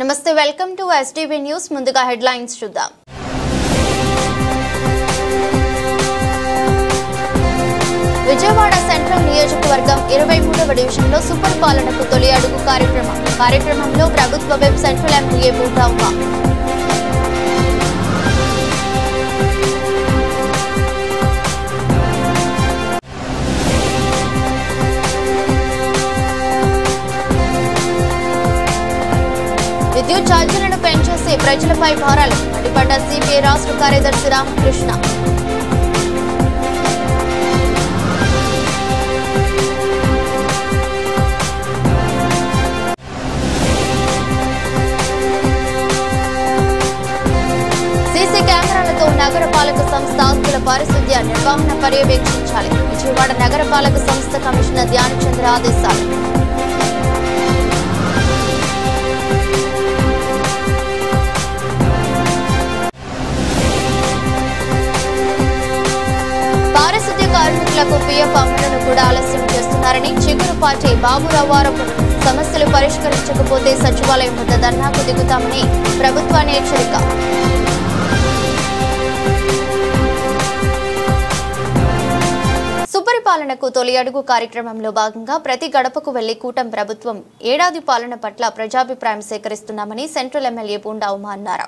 నమస్తే welcome to STV news ముందుగా headlines చూద్దాం విజయవాడ సెంట్రల్ నియోజకవర్గం 23వ డివిజన్లో సూపర్ పాలనకు తొలి అడుగు కార్యక్రమంలో ప్రభుత్వ whip central MLA Bonda Uma విద్యుత్ ఛార్జీలను పెంచేసి ప్రజలపై భారాలు మండిపడ్డ సిపిఐ రాష్ట్ర కార్యదర్శి రామకృష్ణ సీసీ కెమెరాలతో నగరపాలక సంస్థ ఆస్తుల పారిశుద్ధ్య నిర్వహణ పర్యవేక్షించాలి విజయవాడ నగరపాలక సంస్థ కమిషనర్ ధ్యానచంద్ర ఆదేశాలు కార్మికులకు పీఎఫ్ అమలును కూడా ఆలస్యం చేస్తున్నారని చిగురు పార్టీ బాబురావు ఆరోపణ సమస్యలు పరిష్కరించకపోతే సచివాలయం వద్ద ధర్నాకు దిగుతామని ప్రభుత్వాన్ని హెచ్చరిక సుపరిపాలనకు తొలి అడుగు కార్యక్రమంలో భాగంగా ప్రతి గడపకు వెళ్లి కూటమి ప్రభుత్వం ఏడాది పాలన పట్ల ప్రజాభిప్రాయం సేకరిస్తున్నామని సెంట్రల్ ఎమ్మెల్యే బూండా ఉమా అన్నారు.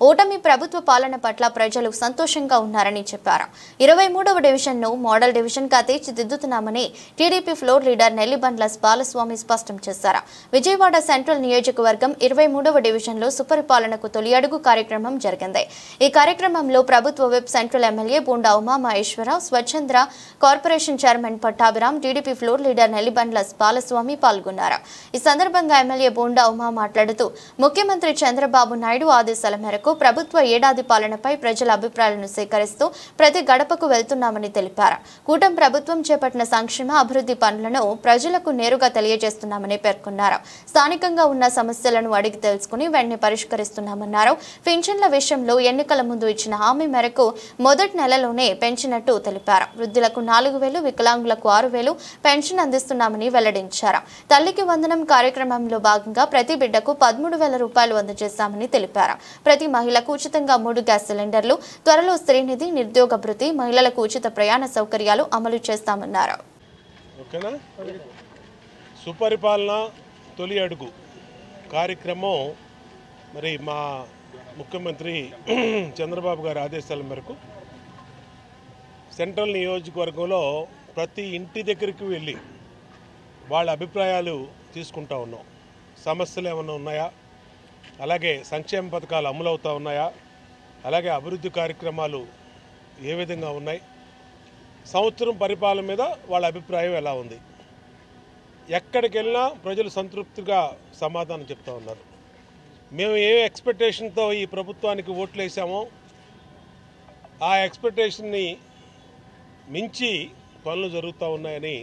ఓటమి ప్రభుత్వ పాలన పట్ల ప్రజలు సంతోషంగా ఉన్నారని చెప్పారు. 23వ డివిజన్ను మోడల్ డివిజన్ గా తీర్చిదిద్దుతున్నామని TDP floor leader Nellibandla Balaswamy స్పష్టం చేశారు. విజయవాడ సెంట్రల్ నియోజకవర్గం 23వ డివిజన్లో సుపరిపాలనకు తొలి అడుగు కార్యక్రమం జరిగింది. ఈ కార్యక్రమంలో ప్రభుత్వ whip central MLA Bonda Uma Maheswararao, Swachhandhra corporation chairman Pattabhiram, TDP floor leader Nellibandla Balaswamy పాల్గొన్నారు. ఈ సందర్భంగా ఎమ్మెల్యే బూండా ఉమా మాట్లాడుతూ ముఖ్యమంత్రి చంద్రబాబు నాయుడు ఆదేశాల మేరకు ప్రభుత్వ ఏడాది పాలనపై ప్రజల అభిప్రాయాలను సేకరిస్తూ ప్రతి గడపకు వెళ్తున్నామని తెలిపారు. కూటమి ప్రభుత్వం చేపట్టిన సంక్షేమ అభివృద్ధి పనులను ప్రజలకు నేరుగా తెలియజేస్తున్నామని పేర్కొన్నారు. స్థానికంగా ఉన్న సమస్యలను అడిగి తెలుసుకుని వెంటనే పరిష్కరిస్తున్నామన్నారు. పింఛన్ల విషయంలో ఎన్నికల ముందు ఇచ్చిన హామీ మేరకు మొదటి నెలలోనే పెంచినట్టు తెలిపారు. వృద్ధులకు 4,000, వికలాంగులకు 6,000 పెన్షన్ అందిస్తున్నామని వెల్లడించారు. తల్లికి వందనం కార్యక్రమంలో భాగంగా ప్రతి బిడ్డకు 13,000 రూపాయలు అందజేశామని తెలిపారు. ప్రతి మహిళకు ఉచితంగా 3 గ్యాస్ సిలిండర్లు, త్వరలో స్త్రీనిధి, నిరుద్యోగ భృతి, మహిళలకు ఉచిత ప్రయాణ సౌకర్యాలు అమలు చేస్తామన్నారు. సుపరిపాలన తొలి అడుగు కార్యక్రమం మరి మా ముఖ్యమంత్రి చంద్రబాబు గారి ఆదేశాల మేరకు సెంట్రల్ నియోజకవర్గంలో ప్రతి ఇంటి దగ్గరికి వెళ్ళి వాళ్ళ అభిప్రాయాలు తీసుకుంటా ఉన్నాం. సమస్యలు ఏమైనా ఉన్నాయా, అలాగే సంక్షేమ పథకాలు అమలు అవుతూ ఉన్నాయా, అలాగే అభివృద్ధి కార్యక్రమాలు ఏ విధంగా ఉన్నాయి, సంవత్సరం పరిపాలన మీద వాళ్ళ అభిప్రాయం ఎలా ఉంది, ఎక్కడికి వెళ్ళినా ప్రజలు సంతృప్తిగా సమాధానం చెప్తూ ఉన్నారు. మేము ఏ ఎక్స్పెక్టేషన్తో ఈ ప్రభుత్వానికి ఓట్లు వేసామో ఆ ఎక్స్పెక్టేషన్ని మించి పనులు జరుగుతూ ఉన్నాయని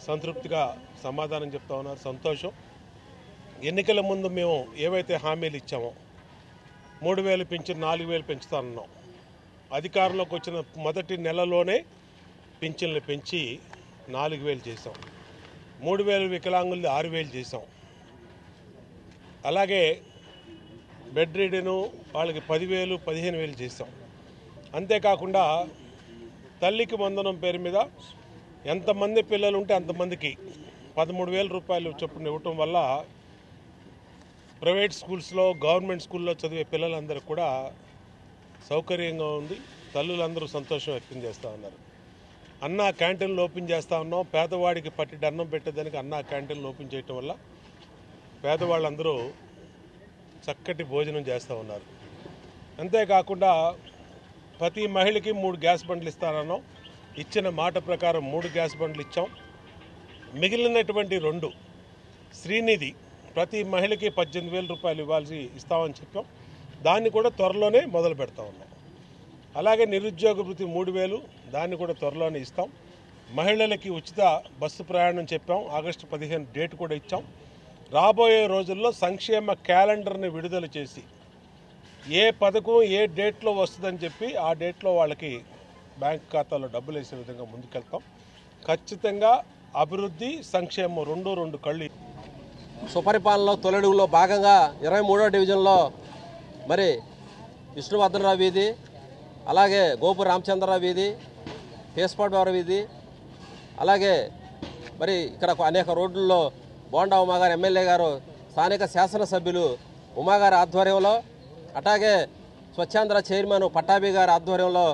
సంతృప్తిగా సమాధానం చెప్తా ఉన్నారు. సంతోషం. ఎన్నికల ముందు మేము ఏవైతే హామీలు ఇచ్చామో 3,000 పెంచి 4,000 పెంచుతానన్నాం. అధికారంలోకి వచ్చిన మొదటి నెలలోనే పింఛన్లు పెంచి 4,000 చేసాం. 3,000 వికలాంగులు 6,000 చేసాం. అలాగే బెడ్ రీడను వాళ్ళకి 10,000, 15,000 చేసాం. అంతేకాకుండా తల్లికి వందనం పేరు మీద ఎంతమంది పిల్లలు ఉంటే అంతమందికి 13,000 రూపాయలు చొప్పున ఇవ్వటం వల్ల ప్రైవేట్ స్కూల్స్లో, గవర్నమెంట్ స్కూల్లో చదివే పిల్లలందరూ కూడా సౌకర్యంగా ఉంది. తల్లులందరూ సంతోషం వ్యక్తం చేస్తూ ఉన్నారు. అన్నా క్యాంటీన్లు ఓపెన్ చేస్తూ ఉన్నాం. పేదవాడికి పట్టి అన్నం పెట్టేదానికి అన్నా క్యాంటీన్లు ఓపెన్ చేయటం వల్ల పేదవాళ్ళందరూ చక్కటి భోజనం చేస్తూ ఉన్నారు. అంతేకాకుండా ప్రతి మహిళకి 3 గ్యాస్ బండ్లు ఇస్తానన్నాం. ఇచ్చిన మాట ప్రకారం 3 గ్యాస్ బండ్లు ఇచ్చాం. మిగిలినటువంటి 2 శ్రీనిధి ప్రతి మహిళకి 18,000 రూపాయలు ఇస్తామని చెప్పాం. దాన్ని కూడా త్వరలోనే మొదలు పెడతా ఉన్నాం. అలాగే నిరుద్యోగ భృతి 3,000, దాన్ని కూడా త్వరలోనే ఇస్తాం. మహిళలకి ఉచిత బస్సు ప్రయాణం చెప్పాం. ఆగస్టు 15 డేట్ కూడా ఇచ్చాం. రాబోయే రోజుల్లో సంక్షేమ క్యాలెండర్ని విడుదల చేసి ఏ పథకం ఏ డేట్లో వస్తుందని చెప్పి ఆ డేట్లో వాళ్ళకి బ్యాంక్ ఖాతాలో డబ్బులు వేసే విధంగా ముందుకెళ్తాం. ఖచ్చితంగా అభివృద్ధి, సంక్షేమం రెండు కళ్ళు. సుపరిపాలనలో తొలడుగులో భాగంగా 23వ డివిజన్లో మరి విష్ణువర్ధనరావు వీధి, అలాగే గోపు రామచంద్రరావు వీధి, పేస్పాటి వీధి, అలాగే మరి ఇక్కడ అనేక రోడ్లలో బోండా ఉమాగారు ఎమ్మెల్యే గారు, స్థానిక శాసనసభ్యులు ఉమాగారి ఆధ్వర్యంలో, అట్లాగే స్వచ్ఛాంధ్ర చైర్మన్ పట్టాభి గారి ఆధ్వర్యంలో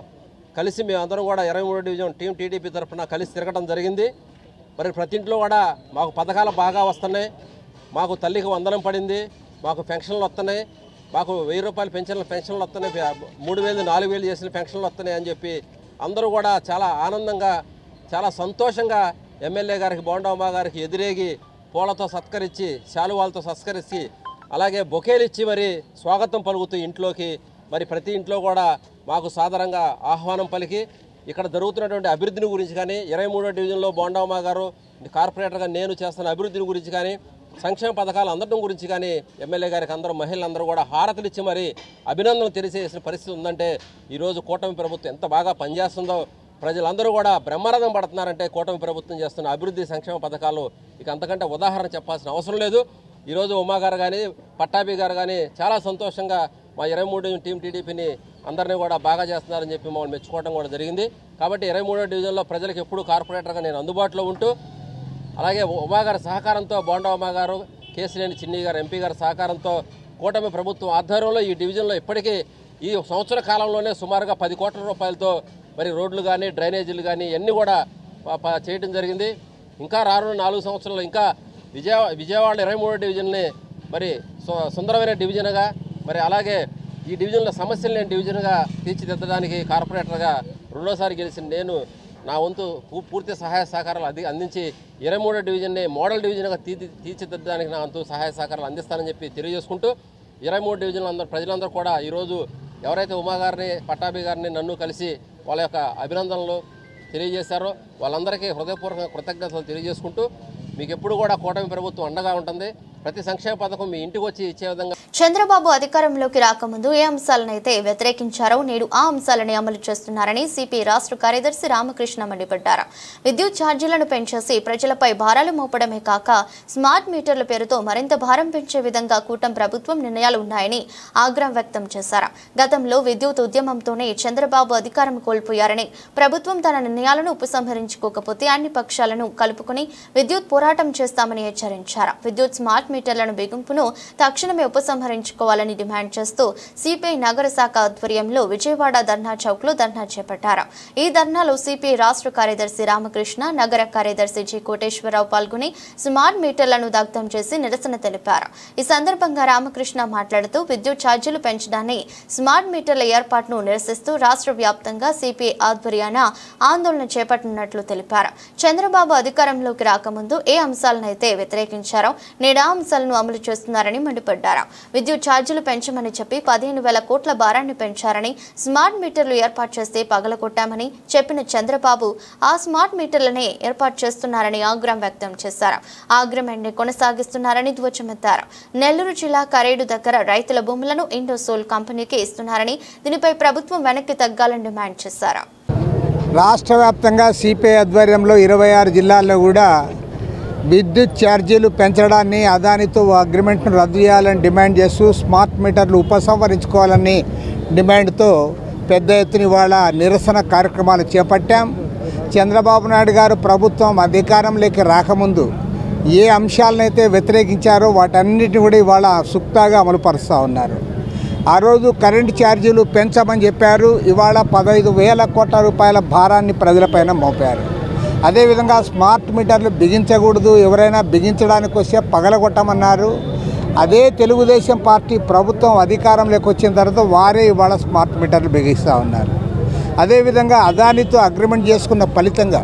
కలిసి మేమందరం కూడా 23వ డివిజన్ టీం టీడీపీ తరఫున కలిసి తిరగడం జరిగింది. మరి ప్రతి ఇంట్లో కూడా మాకు పథకాలు బాగా వస్తున్నాయి, మాకు తల్లికి వందనం పడింది, మాకు పెన్షన్లు వస్తున్నాయి, మాకు 1000 రూపాయల పెన్షన్లు వస్తున్నాయి, 3000 4000 చేసిన పెన్షన్లు వస్తున్నాయి అని చెప్పి అందరూ కూడా చాలా ఆనందంగా చాలా సంతోషంగా ఎమ్మెల్యే గారికి బోండా ఉమా గారికి ఎదురేగి పూలతో సత్కరించి శాలువాలతో సత్కరించి అలాగే బొకేలు ఇచ్చి మరి స్వాగతం పలుకుతూ ఇంట్లోకి మరి ప్రతి ఇంట్లో కూడా మాకు సాదరంగా ఆహ్వానం పలికి ఇక్కడ జరుగుతున్నటువంటి అభివృద్ధిని గురించి కానీ 23వ డివిజన్లో బోండా ఉమా గారు కార్పొరేటర్గా నేను చేస్తున్న అభివృద్ధిని గురించి కానీ సంక్షేమ పథకాలు అందడం గురించి కానీ ఎమ్మెల్యే గారికి అందరూ మహిళలందరూ కూడా హారతులు ఇచ్చి మరి అభినందనలు తెలియజేసిన పరిస్థితి ఉందంటే ఈరోజు కూటమి ప్రభుత్వం ఎంత బాగా పనిచేస్తుందో ప్రజలందరూ కూడా బ్రహ్మరథం పడుతున్నారంటే కూటమి ప్రభుత్వం చేస్తున్న అభివృద్ధి సంక్షేమ పథకాలు ఇక అంతకంటే ఉదాహరణ చెప్పాల్సిన అవసరం లేదు. ఈరోజు ఉమా గారు కానీ పట్టాభి గారు కానీ చాలా సంతోషంగా మా 23వ టీం టీడీపీని అందరినీ కూడా బాగా చేస్తున్నారని చెప్పి మమ్మల్ని మెచ్చుకోవడం కూడా జరిగింది. కాబట్టి 23వ డివిజన్లో ప్రజలకు ఎప్పుడూ కార్పొరేటర్గా నేను అందుబాటులో ఉంటూ అలాగే ఉమా గారి సహకారంతో బోండా ఉమా గారు, కేసినేని చిన్ని గారు ఎంపీ గారి సహకారంతో కూటమి ప్రభుత్వం ఆధ్వర్యంలో ఈ డివిజన్లో ఇప్పటికీ ఈ సంవత్సర కాలంలోనే సుమారుగా 10 కోట్ల రూపాయలతో మరి రోడ్లు కానీ డ్రైనేజీలు కానీ ఇవన్నీ కూడా చేయడం జరిగింది. ఇంకా రానున్న 4 సంవత్సరాలు ఇంకా విజయవాడ 23వ డివిజన్ని మరి సుందరమైన డివిజన్గా మరి అలాగే ఈ డివిజన్లో సమస్యలు లేని డివిజన్గా తీర్చిదిద్దడానికి కార్పొరేటర్గా రెండోసారి గెలిచిన నేను నా వంతు పూర్తి సహాయ సహకారాలు అందించి 23వ డివిజన్ని మోడల్ డివిజన్గా తీర్చిదిద్దడానికి నా వంతు సహాయ సహకారాలు అందిస్తానని చెప్పి తెలియజేసుకుంటూ 23వ డివిజన్లో ప్రజలందరూ కూడా ఈరోజు ఎవరైతే ఉమా గారిని పట్టాభి గారిని నన్ను కలిసి వాళ్ళ యొక్క అభినందనలు తెలియజేశారో వాళ్ళందరికీ హృదయపూర్వక కృతజ్ఞతలు తెలియజేసుకుంటూ మీకు ఎప్పుడు కూడా కూటమి ప్రభుత్వం అండగా ఉంటుంది. ప్రతి సంక్షేమ పథకం మీ ఇంటికి వచ్చి ఇచ్చే విధంగా చంద్రబాబు అధికారంలోకి రాకముందు ఏ అంశాలనైతే వ్యతిరేకించారో నేడు ఆ అంశాలని అమలు చేస్తున్నారని సిపి రాష్ట్ర కార్యదర్శి రామకృష్ణ మండిపడ్డారు. విద్యుత్ ఛార్జీలను పెంచేసి ప్రజలపై భారాలు మోపడమే కాక స్మార్ట్ మీటర్ల పేరుతో మరింత భారం పెంచే విధంగా కూటమి ప్రభుత్వం నిర్ణయాలు ఉన్నాయని ఆగ్రహం వ్యక్తం చేశారు. గతంలో విద్యుత్ ఉద్యమంతోనే చంద్రబాబు అధికారం కోల్పోయారని, ప్రభుత్వం తన నిర్ణయాలను ఉపసంహరించుకోకపోతే అన్ని పక్షాలను కలుపుకుని విద్యుత్ పోరాటం చేస్తామని హెచ్చరించారు. విద్యుత్ స్మార్ట్ మీటర్లను బిగింపును తక్షణమే ఉపసంహరించుకోవాలని డిమాండ్ చేస్తూ సిపిఐ నగర శాఖ ఆధ్వర్యంలో విజయవాడ ధర్నా చౌక్ లో ధర్నా చేపట్టారు. ఈ ధర్నాలో సిపిఐ రాష్ట్ర కార్యదర్శి రామకృష్ణ, నగర కార్యదర్శి జి కోటేశ్వరరావు పాల్గొని స్మార్ట్ మీటర్లను దగ్ధం చేసి నిరసన తెలిపారు. ఈ సందర్భంగా రామకృష్ణ మాట్లాడుతూ విద్యుత్ ఛార్జీలు పెంచడాన్ని, స్మార్ట్ మీటర్ల ఏర్పాటును నిరసిస్తూ రాష్ట్ర వ్యాప్తంగా సిపిఐ ఆధ్వర్యాన ఆందోళన చేపట్టనున్నట్లు తెలిపారు. చంద్రబాబు అధికారంలోకి రాకముందు ఏ అంశాలనైతే వ్యతిరేకించారో నేడు అంశాలను అమలు చేస్తున్నారని మండిపడ్డారు. విద్యుత్ ఛార్జీలు పెంచమని చెప్పి 15,000 కోట్ల భారాన్ని పెంచారని, స్మార్ట్ మీటర్లు ఏర్పాటు చేస్తే పగలగొట్టామని చెప్పిన చంద్రబాబు ఆ స్మార్ట్ మీటర్లనే ఏర్పాటు చేస్తున్నారని ఆగ్రహం వ్యక్తం చేశారు. ఆగ్రహాన్ని కొనసాగిస్తున్నారని ధ్వజమెత్తారు. నెల్లూరు జిల్లా కరేడు దగ్గర రైతుల భూములను ఇండోసోల్ కంపెనీకి ఇస్తున్నారని, దీనిపై ప్రభుత్వం వెనక్కి తగ్గాలని డిమాండ్ చేశారు. రాష్ట్ర వ్యాప్తంగా సిపిఐ ఆధ్వర్యంలో 26 జిల్లాల్లో కూడా విద్యుత్ ఛార్జీలు పెంచడాన్ని, అదానితో అగ్రిమెంట్ను రద్దు చేయాలని డిమాండ్ చేస్తూ స్మార్ట్ మీటర్లు ఉపసంహరించుకోవాలని డిమాండ్తో పెద్ద ఎత్తున ఇవాళ నిరసన కార్యక్రమాలు చేపట్టాం. చంద్రబాబు నాయుడు గారు ప్రభుత్వం అధికారంలోకి రాకముందు ఏ అంశాలనైతే వ్యతిరేకించారో వాటన్నిటిని కూడా ఇవాళ సుక్తాగా అమలుపరుస్తూ ఉన్నారు. ఆ రోజు కరెంటు ఛార్జీలు పెంచమని చెప్పారు. ఇవాళ 15,000 కోట్ల రూపాయల భారాన్ని ప్రజలపైన మోపారు. అదేవిధంగా స్మార్ట్ మీటర్లు బిగించకూడదు, ఎవరైనా బిగించడానికి వస్తే పగలగొట్టమన్నారు. అదే తెలుగుదేశం పార్టీ ప్రభుత్వం అధికారంలోకి వచ్చిన తర్వాత వారే ఇవాళ స్మార్ట్ మీటర్లు బిగిస్తూ ఉన్నారు. అదేవిధంగా అదానితో అగ్రిమెంట్ చేసుకున్న ఫలితంగా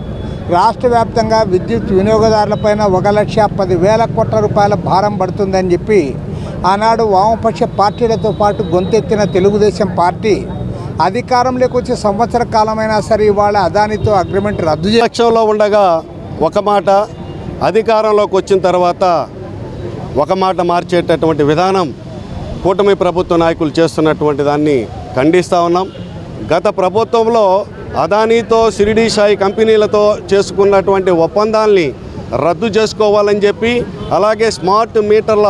రాష్ట్ర వ్యాప్తంగా విద్యుత్ వినియోగదారులపైన 1,10,000 కోట్ల రూపాయల భారం పడుతుందని చెప్పి ఆనాడు వామపక్ష పార్టీలతో పాటు గొంతెత్తిన తెలుగుదేశం పార్టీ అధికారంలోకి వచ్చే సంవత్సర కాలమైనా సరే ఇవాళ అదానితో అగ్రిమెంట్ రద్దు పక్షంలో ఉండగా ఒక మాట, అధికారంలోకి వచ్చిన తర్వాత ఒక మాట మార్చేటటువంటి విధానం కూటమి ప్రభుత్వ నాయకులు చేస్తున్నటువంటి దాన్ని ఖండిస్తూ ఉన్నాం. గత ప్రభుత్వంలో అదానితో షిరిడీ సాయి కంపెనీలతో చేసుకున్నటువంటి ఒప్పందాల్ని రద్దు చేసుకోవాలని చెప్పి, అలాగే స్మార్ట్ మీటర్ల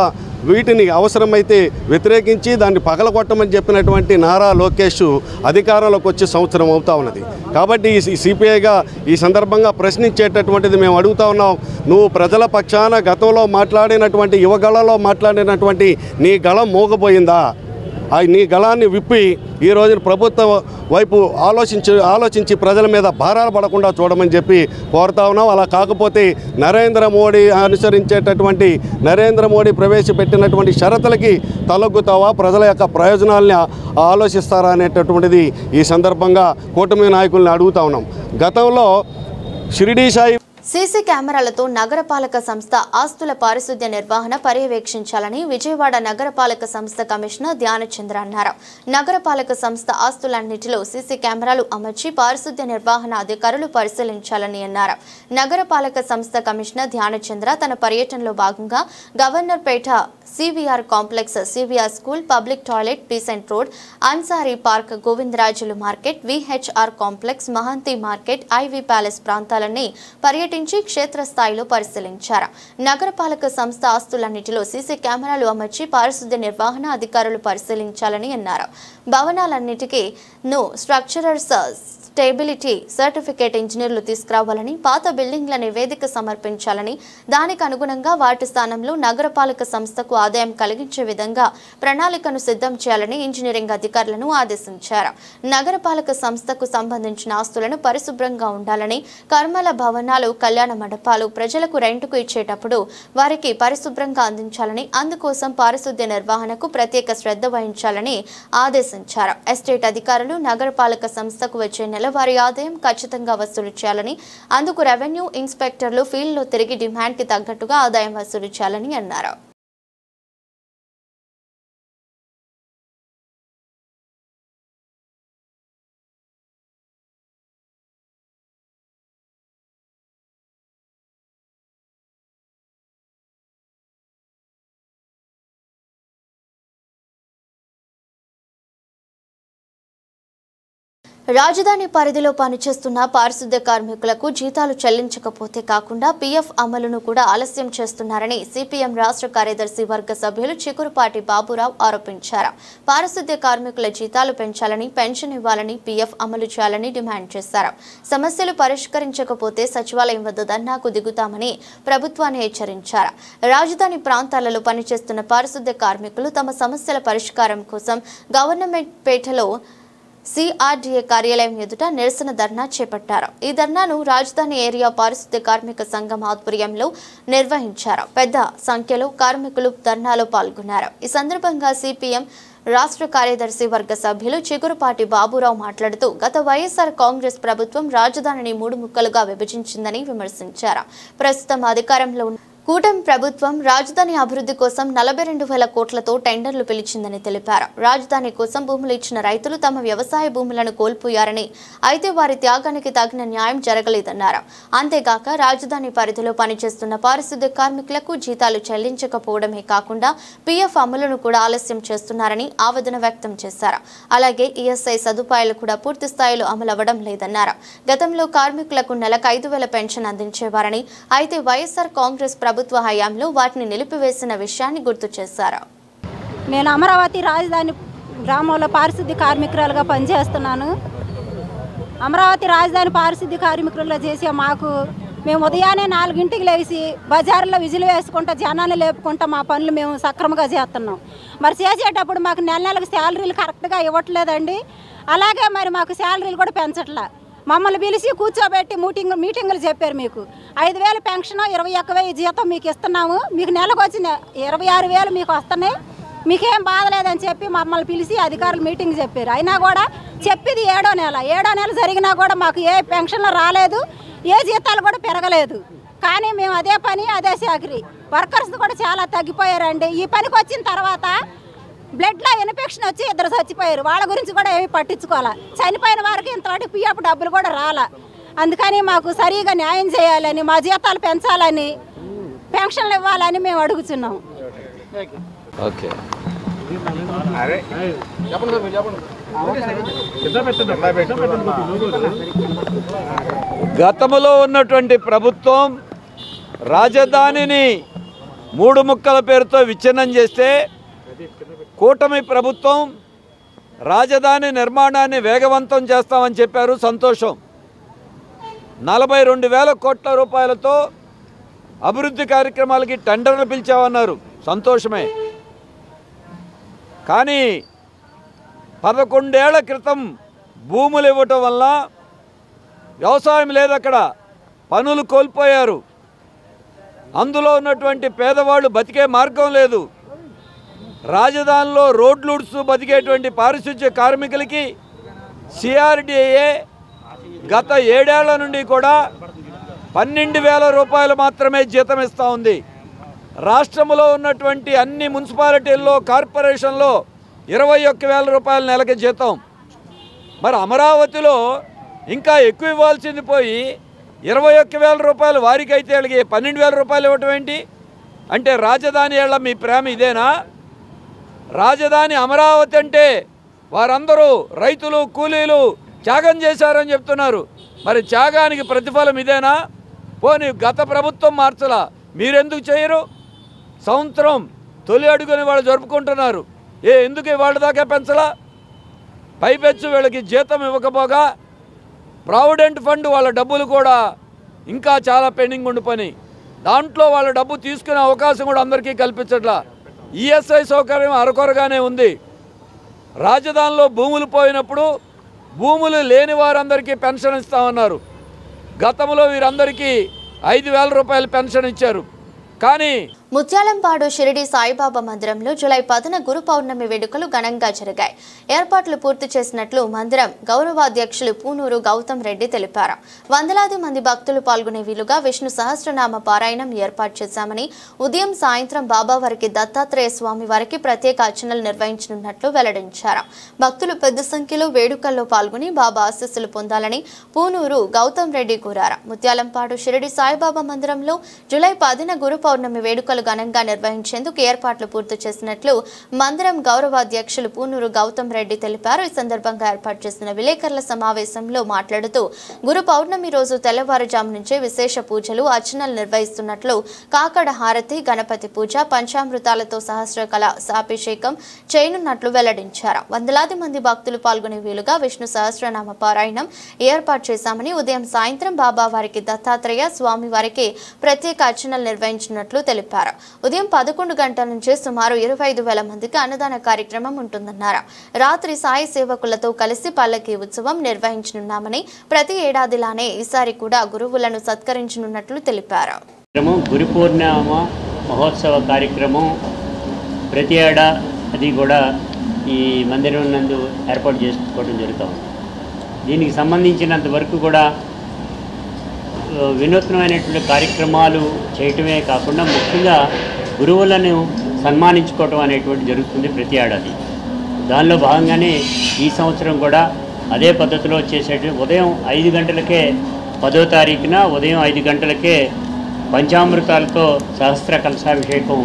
వీటిని అవసరమైతే వ్యతిరేకించి దాన్ని పగలగొట్టమని చెప్పినటువంటి నారా లోకేష్ అధికారంలోకి వచ్చి సంవత్సరం అవుతా ఉన్నది. కాబట్టి ఈ సిపిఐగా ఈ సందర్భంగా ప్రశ్నించేటటువంటిది మేము అడుగుతా ఉన్నాం. నువ్వు ప్రజల పక్షాన గతంలో మాట్లాడినటువంటి యువగళలో మాట్లాడినటువంటి నీ గళం మోగపోయిందా? నీ గళాన్ని విప్పి ఈ రోజున ప్రభుత్వ వైపు ఆలోచించి ప్రజల మీద భారాలు పడకుండా చూడమని చెప్పి కోరుతా ఉన్నాం. అలా కాకపోతే నరేంద్ర మోడీ అనుసరించేటటువంటి నరేంద్ర మోడీ ప్రవేశపెట్టినటువంటి షరతులకి తలొగ్గుతావా, ప్రజల యొక్క ప్రయోజనాల్ని ఆలోచిస్తారా అనేటటువంటిది ఈ సందర్భంగా కూటమి నాయకుల్ని అడుగుతా ఉన్నాం. గతంలో షిరిడీ సాయి సీసీ కెమెరాలతో నగరపాలక సంస్థ ఆస్తుల పారిశుద్ధ్య నిర్వహణ పర్యవేక్షించాలని విజయవాడ నగరపాలక సంస్థ కమిషనర్ ధ్యానచంద్ర అన్నారు. నగరపాలక సంస్థ ఆస్తులన్నిటిలో సీసీ కెమెరాలు అమర్చి పారిశుద్ధ్య నిర్వహణ అధికారులు పరిశీలించాలని అన్నారు. నగరపాలక సంస్థ కమిషనర్ ధ్యానచంద్ర తన పర్యటనలో భాగంగా Governorpet CVR complex, CVR school, public toilet, Besant road, Ansari park, Govindarajulu market, VHR complex, Mahanthi market, IV palace ప్రాంతాలన్నీ పర్యటించి క్షేత్రస్థాయిలో పరిశీలించారు. నగరపాలక సంస్థ ఆస్తులన్నిటిలో సీసీ కెమెరాలు అమర్చి పారిశుద్ధ్య నిర్వహణ అధికారులు పరిశీలించాలని అన్నారు. భవనాలన్నిటికీ స్ట్రక్చరల్ స్టెబిలిటీ సర్టిఫికేట్ ఇంజనీర్లు తీసుకురావాలని, పాత బిల్డింగ్ల నివేదిక సమర్పించాలని, దానికి అనుగుణంగా వాటి స్థానంలో నగరపాలక సంస్థకు ఆదాయం కలిగించే విధంగా ప్రణాళికను సిద్ధం చేయాలని ఇంజనీరింగ్ అధికారులను ఆదేశించారు. నగరపాలక సంస్థకు సంబంధించిన ఆస్తులను పరిశుభ్రంగా ఉండాలని, కర్మల భవనాలు, కళ్యాణ మండపాలు ప్రజలకు రెంటుకు ఇచ్చేటప్పుడు వారికి పరిశుభ్రంగా అందించాలని, అందుకోసం పారిశుద్ధ్య నిర్వహణకు ప్రత్యేక శ్రద్ధ వహించాలని ఆదేశించారు. ఎస్టేట్ అధికారులు నగరపాలక సంస్థకు వచ్చే నెలవారీ ఆదాయం ఖచ్చితంగా వసూలు చేయాలని, అందుకు రెవెన్యూ ఇన్స్పెక్టర్లు ఫీల్డ్లో తిరిగి డిమాండ్కి తగ్గట్టుగా ఆదాయం వసూలు చేయాలని అన్నారు. రాజధాని పరిధిలో పనిచేస్తున్న పారిశుద్ధ్య కార్మికులకు జీతాలు చెల్లించకపోతే కాకుండా పీఎఫ్ అమలును కూడా ఆలస్యం చేస్తున్నారని సిపిఎం రాష్ట్ర కార్యదర్శి వర్గ సభ్యులు చిగురుపాటి బాబురావు ఆరోపించారు. పారిశుద్ధ్య కార్మికుల జీతాలు పెంచాలని, పెన్షన్ ఇవ్వాలని, పీఎఫ్ అమలు చేయాలని డిమాండ్ చేశారు. సమస్యలు పరిష్కరించకపోతే సచివాలయం వద్ద ధర్నాకు దిగుతామని ప్రభుత్వాన్ని హెచ్చరించారు. రాజధాని ప్రాంతాలలో పనిచేస్తున్న పారిశుద్ధ్య కార్మికులు తమ సమస్యల పరిష్కారం కోసం గవర్నమెంట్ పేటలో సిఆర్డీఏ కార్యాలయం ఎదుట నిరసన ధర్నా చేపట్టారు. ఈ ధర్నాను రాజధాని ఏరియా పారిశుద్ధ్య కార్మిక సంఘం ఆధ్వర్యంలో నిర్వహించారు. పెద్ద సంఖ్యలో కార్మికులు ధర్నాలో పాల్గొన్నారు. ఈ సందర్భంగా సిపిఎం రాష్ట్ర కార్యదర్శి వర్గ సభ్యులు చిగురుపాటి బాబురావు మాట్లాడుతూ గత వైఎస్ఆర్ కాంగ్రెస్ ప్రభుత్వం రాజధానిని 3 ముక్కలుగా విభజించిందని విమర్శించారు. ప్రస్తుతం అధికారంలో ఉన్న కూటమి ప్రభుత్వం రాజధాని అభివృద్ధి కోసం 42,000 కోట్లతో టెండర్లు పిలిచిందని తెలిపారు. రాజధాని కోసం భూములు ఇచ్చిన రైతులు తమ వ్యవసాయ భూములను కోల్పోయారని, అయితే వారి త్యాగానికి తగిన న్యాయం జరగలేదన్నారు. అంతేగాక రాజధాని పరిధిలో పనిచేస్తున్న పారిశుద్ధ్య కార్మికులకు జీతాలు చెల్లించకపోవడమే కాకుండా పీఎఫ్ అమలును కూడా ఆలస్యం చేస్తున్నారని ఆవేదన వ్యక్తం చేశారు. అలాగే ఈఎస్ఐ సదుపాయాలు కూడా పూర్తి స్థాయిలో అమలు అవ్వడం లేదన్నారు. గతంలో కార్మికులకు నెలకు 5,000 పెన్షన్ అందించేవారని, అయితే వైఎస్ఆర్ కాంగ్రెస్ ప్రభుత్వ హయాంలో వాటిని నిలిపివేసిన విషయాన్ని గుర్తు చేశారు. నేను అమరావతి రాజధాని గ్రామంలో పారిశుద్ధ్య కార్మికురాలుగా పనిచేస్తున్నాను. అమరావతి రాజధాని పారిశుద్ధ్య కార్మికులుగా చేసే మాకు మేము ఉదయాన్నే 4 లేచి బజార్లో విజిల్ వేసుకుంటా జనాన్ని లేపుకుంటా మా పనులు మేము సక్రమంగా చేస్తున్నాం. మరి చేసేటప్పుడు మాకు నెలకు శాలరీలు కరెక్ట్గా ఇవ్వట్లేదండి. అలాగే మరి మాకు శాలరీలు కూడా పెంచట్లా. మమ్మల్ని పిలిచి కూర్చోబెట్టి మీటింగులు చెప్పారు. మీకు 5,000 పెన్షన్, 21,000 జీతం మీకు ఇస్తున్నాము, మీకు నెలకు వచ్చిన 26,000 మీకు వస్తున్నాయి, మీకేం బాధ లేదని చెప్పి మమ్మల్ని పిలిచి అధికారులు మీటింగ్ చెప్పారు. అయినా కూడా చెప్పింది 7వ నెల జరిగినా కూడా మాకు ఏ పెన్షన్లు రాలేదు, ఏ జీతాలు కూడా పెరగలేదు. కానీ మేము అదే పని అదే చాకరీ, వర్కర్స్ కూడా చాలా తగ్గిపోయారండి. ఈ పనికి వచ్చిన తర్వాత బ్లడ్లో ఇన్ఫెక్షన్ వచ్చి 2 చచ్చిపోయారు. వాళ్ళ గురించి కూడా ఏమి పట్టించుకోవాలా. చనిపోయిన వారికి ఇంతవాటి పిఎఫ్ డబ్బులు కూడా రాలా. అందుకని మాకు సరిగా న్యాయం చేయాలని, మా జీతాలు పెంచాలని, పెన్షన్లు ఇవ్వాలని మేము అడుగుతున్నాం. ఓకే, గతంలో ఉన్నటువంటి ప్రభుత్వం రాజధానిని 3 ముక్కల పేరుతో విచ్ఛిన్నం చేస్తే కూటమి ప్రభుత్వం రాజధాని నిర్మాణాన్ని వేగవంతం చేస్తామని చెప్పారు. సంతోషం. 42,000 కోట్ల రూపాయలతో అభివృద్ధి కార్యక్రమాలకి టెండర్లు పిలిచామన్నారు. సంతోషమే. కానీ 11 ఏళ్ల క్రితం భూములు ఇవ్వటం వల్ల వ్యవసాయం లేదు, అక్కడ పనులు కోల్పోయారు. అందులో ఉన్నటువంటి పేదవాళ్ళు బతికే మార్గం లేదు. రాజధానిలో రోడ్లు ఉడుస్తూ బతికేటువంటి పారిశుధ్య కార్మికులకి సిఆర్డీఏ గత 7 ఏళ్ల నుండి కూడా 12,000 రూపాయలు మాత్రమే జీతం ఇస్తూ ఉంది. రాష్ట్రంలో ఉన్నటువంటి అన్ని మున్సిపాలిటీల్లో కార్పొరేషన్లో 21,000 రూపాయల నెలకి జీతం. మరి అమరావతిలో ఇంకా ఎక్కువ ఇవ్వాల్సింది పోయి 21,000 రూపాయలు వారికైతే వాళ్ళకి 12,000 రూపాయలు ఇవ్వటం ఏంటి? అంటే రాజధాని ఏళ్ళ మీ ప్రేమ ఇదేనా? రాజధాని అమరావతి అంటే వారందరూ రైతులు కూలీలు త్యాగం చేశారని చెప్తున్నారు. మరి త్యాగానికి ప్రతిఫలం ఇదేనా? పోనీ గత ప్రభుత్వం మార్చలా, మీరెందుకు చేయరు? సంవత్సరం తొలి అడుగుని వాళ్ళు జరుపుకుంటున్నారు. ఎందుకు వాళ్ళ దాకా పెంచలా? పైపెచ్చు వీళ్ళకి జీతం ఇవ్వకపోగా ప్రావిడెంట్ ఫండ్ వాళ్ళ డబ్బులు కూడా ఇంకా చాలా పెండింగ్ ఉండిపోయి దాంట్లో వాళ్ళ డబ్బు తీసుకునే అవకాశం కూడా అందరికీ కల్పించట్లా. ఈఎస్ఐ సౌకర్యం అరకొరగానే ఉంది. రాజధానిలో భూములు పోయినప్పుడు భూములు లేని వారందరికీ పెన్షన్ ఇస్తామన్నారు. గతంలో వీరందరికీ 5,000 రూపాయలు పెన్షన్ ఇచ్చారు. కానీ ముత్యాలంపాడు షిరిడి సాయిబాబా మందిరంలో జూలై 10న గురు పౌర్ణమి వేడుకలు ఘనంగా జరిగాయి. ఏర్పాట్లు పూర్తి చేసినట్లు మందిరం గౌరవాధ్యక్షులు పూనూరు గౌతమ్ రెడ్డి తెలిపారు. వందలాది మంది భక్తులు పాల్గొనే వీలుగా విష్ణు సహస్రనామ పారాయణం ఏర్పాటు చేశామని, ఉదయం సాయంత్రం బాబావారికి దత్తాత్రేయ స్వామి వారికి ప్రత్యేక అర్చనలు నిర్వహించనున్నట్లు వెల్లడించారు. భక్తులు పెద్ద సంఖ్యలో వేడుకల్లో పాల్గొని బాబా ఆశీస్సులు పొందాలని పూనూరు గౌతమ్ రెడ్డి కోరారు. ముత్యాలంపాడు షిరిడి సాయిబాబా మందిరంలో జూలై 10న గురు పౌర్ణమి వేడుకలు ఘనంగా నిర్వహించేందుకు ఏర్పాట్లు పూర్తి చేసినట్లు మందిరం గౌరవాధ్యక్షులు పూనూరు గౌతమ్ రెడ్డి తెలిపారు. ఈ సందర్భంగా ఏర్పాటు చేసిన విలేకరుల సమావేశంలో మాట్లాడుతూ గురు పౌర్ణమి రోజు తెల్లవారుజాము నుంచే విశేష పూజలు అర్చనలు నిర్వహిస్తున్నట్లు, కాకడ హారతి, గణపతి పూజ, పంచామృతాలతో సహస్రకళ అభిషేకం చేయనున్నట్లు వెల్లడించారు. వందలాది మంది భక్తులు పాల్గొనే వీలుగా విష్ణు సహస్రనామ పారాయణం ఏర్పాటు చేశామని, ఉదయం సాయంత్రం బాబా వారికి దత్తాత్రేయ స్వామి వారికి ప్రత్యేక అర్చనలు నిర్వహించినట్లు తెలిపారు. ఉదయం 11 గంటల నుంచి సుమారు 25,000 మందికి అన్నదాన కార్యక్రమం ఉంటుందన్నారు. రాత్రి సాయి సేవకులతో కలిసి పల్లకి ఉత్సవం నిర్వహించనున్నామని, ప్రతి ఏడాదిలానే ఈసారి కూడా గురువులను సత్కరించనున్నట్లు తెలిపారు. గురు పూర్ణిమ మహోత్సవ కార్యక్రమం ప్రతి ఏడాది కూడా ఈ మందిరం నందు ఏర్పాటు చేసుకోవడం జరుగుతుంది. దీనికి సంబంధించినంత వరకు కూడా వినూత్నమైనటువంటి కార్యక్రమాలు చేయటమే కాకుండా ముఖ్యంగా గురువులను సన్మానించుకోవటం అనేటువంటి జరుగుతుంది ప్రతి ఏడాది. దానిలో భాగంగానే ఈ సంవత్సరం కూడా అదే పద్ధతిలో చేసేటువంటి ఉదయం 5 గంటలకే 10వ తారీఖున ఉదయం 5 గంటలకే పంచామృతాలతో సహస్ర కలశాభిషేకం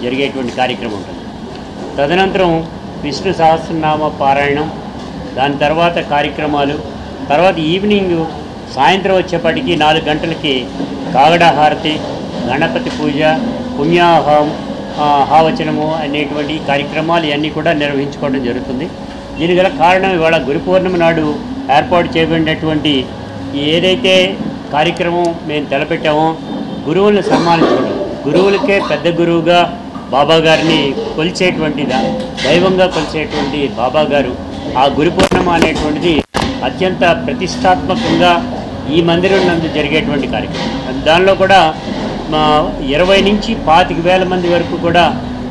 జరిగేటువంటి కార్యక్రమం ఉంటుంది. తదనంతరం విష్ణు సహస్రనామ పారాయణం, దాని తర్వాత కార్యక్రమాలు, తర్వాత ఈవినింగ్ సాయంత్రం వచ్చేప్పటికి 4 గంటలకి కాగడ హారతి, గణపతి పూజ, హావచనము అనేటువంటి కార్యక్రమాలు ఇవన్నీ కూడా నిర్వహించుకోవడం జరుగుతుంది. దీనికి గల కారణం ఇవాళ గురు పౌర్ణమి నాడు ఏర్పాటు చేయబడినటువంటి ఏదైతే కార్యక్రమం మేము తలపెట్టామో గురువులను సన్మానించుకోవడం. గురువులకే పెద్ద గురువుగా బాబా గారిని కొలిచేటువంటి దైవంగా కొలిచేటువంటి బాబా గారు, ఆ గురు పౌర్ణమి అనేటువంటిది అత్యంత ప్రతిష్టాత్మకంగా ఈ మందిరం నందు జరిగేటువంటి కార్యక్రమం. దానిలో కూడా 20 నుంచి 25,000 మంది వరకు కూడా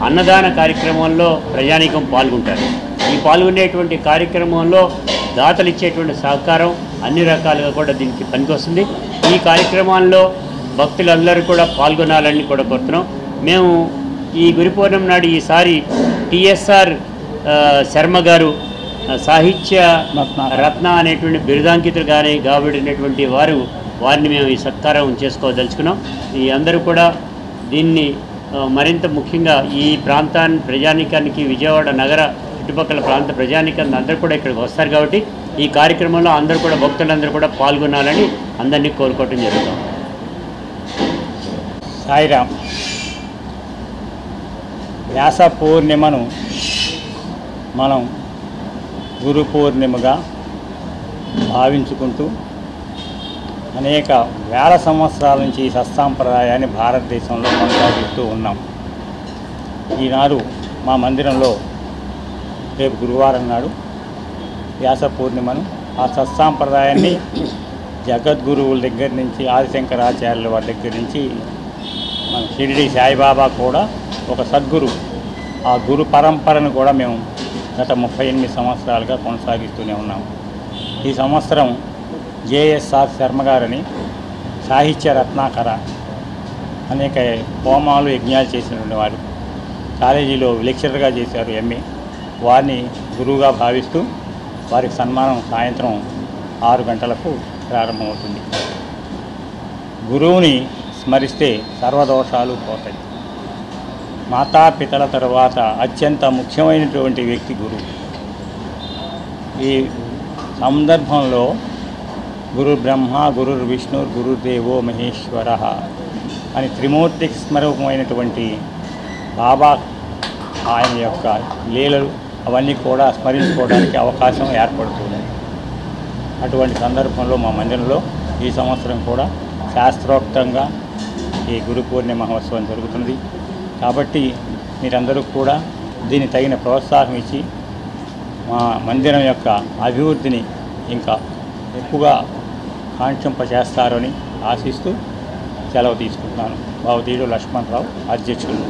అన్నదాన కార్యక్రమంలో ప్రజానీకం పాల్గొంటారు. ఈ పాల్గొనేటువంటి కార్యక్రమంలో దాతలు ఇచ్చేటువంటి సహకారం అన్ని రకాలుగా కూడా దీనికి పనికొస్తుంది. ఈ కార్యక్రమాల్లో భక్తులందరూ కూడా పాల్గొనాలని కూడా కోరుతున్నాం. మేము ఈ గురు పౌర్ణమి నాడు ఈసారి టిఎస్ఆర్ శర్మ గారు సాహిత్య రత్న అనేటువంటి బిరుదాంకితులు కానీ కాబడినటువంటి వారిని మేము ఈ సత్కారం చేసుకోదలుచుకున్నాం. ఈ అందరూ కూడా దీన్ని మరింత ముఖ్యంగా ఈ ప్రజానీకానికి విజయవాడ నగర చుట్టుపక్కల ప్రాంత ప్రజానీకాన్ని అందరూ కూడా ఇక్కడికి వస్తారు కాబట్టి ఈ కార్యక్రమంలో అందరూ కూడా భక్తులందరూ కూడా పాల్గొనాలని అందరినీ కోరుకోవటం జరుగుతుంది. సాయిరామ్. వ్యాస పూర్ణిమను మనం గురు పూర్ణిమగా భావించుకుంటూ అనేక వేల సంవత్సరాల నుంచి ఈ సత్సాంప్రదాయాన్ని భారతదేశంలో కొనసాగిస్తూ ఉన్నాం. ఈనాడు మా మందిరంలో రేపు గురువారం నాడు వ్యాస పూర్ణిమను ఆ సత్సాంప్రదాయాన్ని జగద్గురువుల దగ్గర నుంచి ఆదిశంకరాచార్యుల వారి దగ్గర నుంచి మన షిరిడి సాయిబాబా కూడా ఒక సద్గురు, ఆ గురు పరంపరను కూడా మేము గత 38 సంవత్సరాలుగా కొనసాగిస్తూనే ఉన్నాం. ఈ సంవత్సరం జేఎస్ఆర్ శర్మ గారని సాహిత్య రత్నాకర అనేక హోమాలు యజ్ఞాలు చేసినటువంటి వారు కాలేజీలో లెక్చరర్గా చేశారు, ఎంఏ. వారిని గురువుగా భావిస్తూ వారికి సన్మానం సాయంత్రం 6 గంటలకు ప్రారంభమవుతుంది. గురువుని స్మరిస్తే సర్వదోషాలు పోతాయి. మాతాపితల తర్వాత అత్యంత ముఖ్యమైనటువంటి వ్యక్తి గురువు. ఈ సందర్భంలో గురు బ్రహ్మ, గురు విష్ణు, గురుదేవో మహేశ్వర అని త్రిమూర్తికి స్మరకమైనటువంటి బాబా ఆయన యొక్క లీలలు అవన్నీ కూడా స్మరించుకోవడానికి అవకాశం ఏర్పడుతుంది. అటువంటి సందర్భంలో మా మందిరంలో ఈ సంవత్సరం కూడా శాస్త్రోక్తంగా ఈ గురు పూర్ణిమ మహోత్సవం జరుగుతుంది. కాబట్టి మీరందరూ కూడా దీన్ని తగిన ప్రోత్సాహం ఇచ్చి మా మందిరం యొక్క అభివృద్ధిని ఇంకా ఎక్కువగా కాంక్షింపచేస్తారని ఆశిస్తూ సెలవు తీసుకుంటున్నాను. బావతీయుడు లక్ష్మణరావు, అధ్యక్షులు.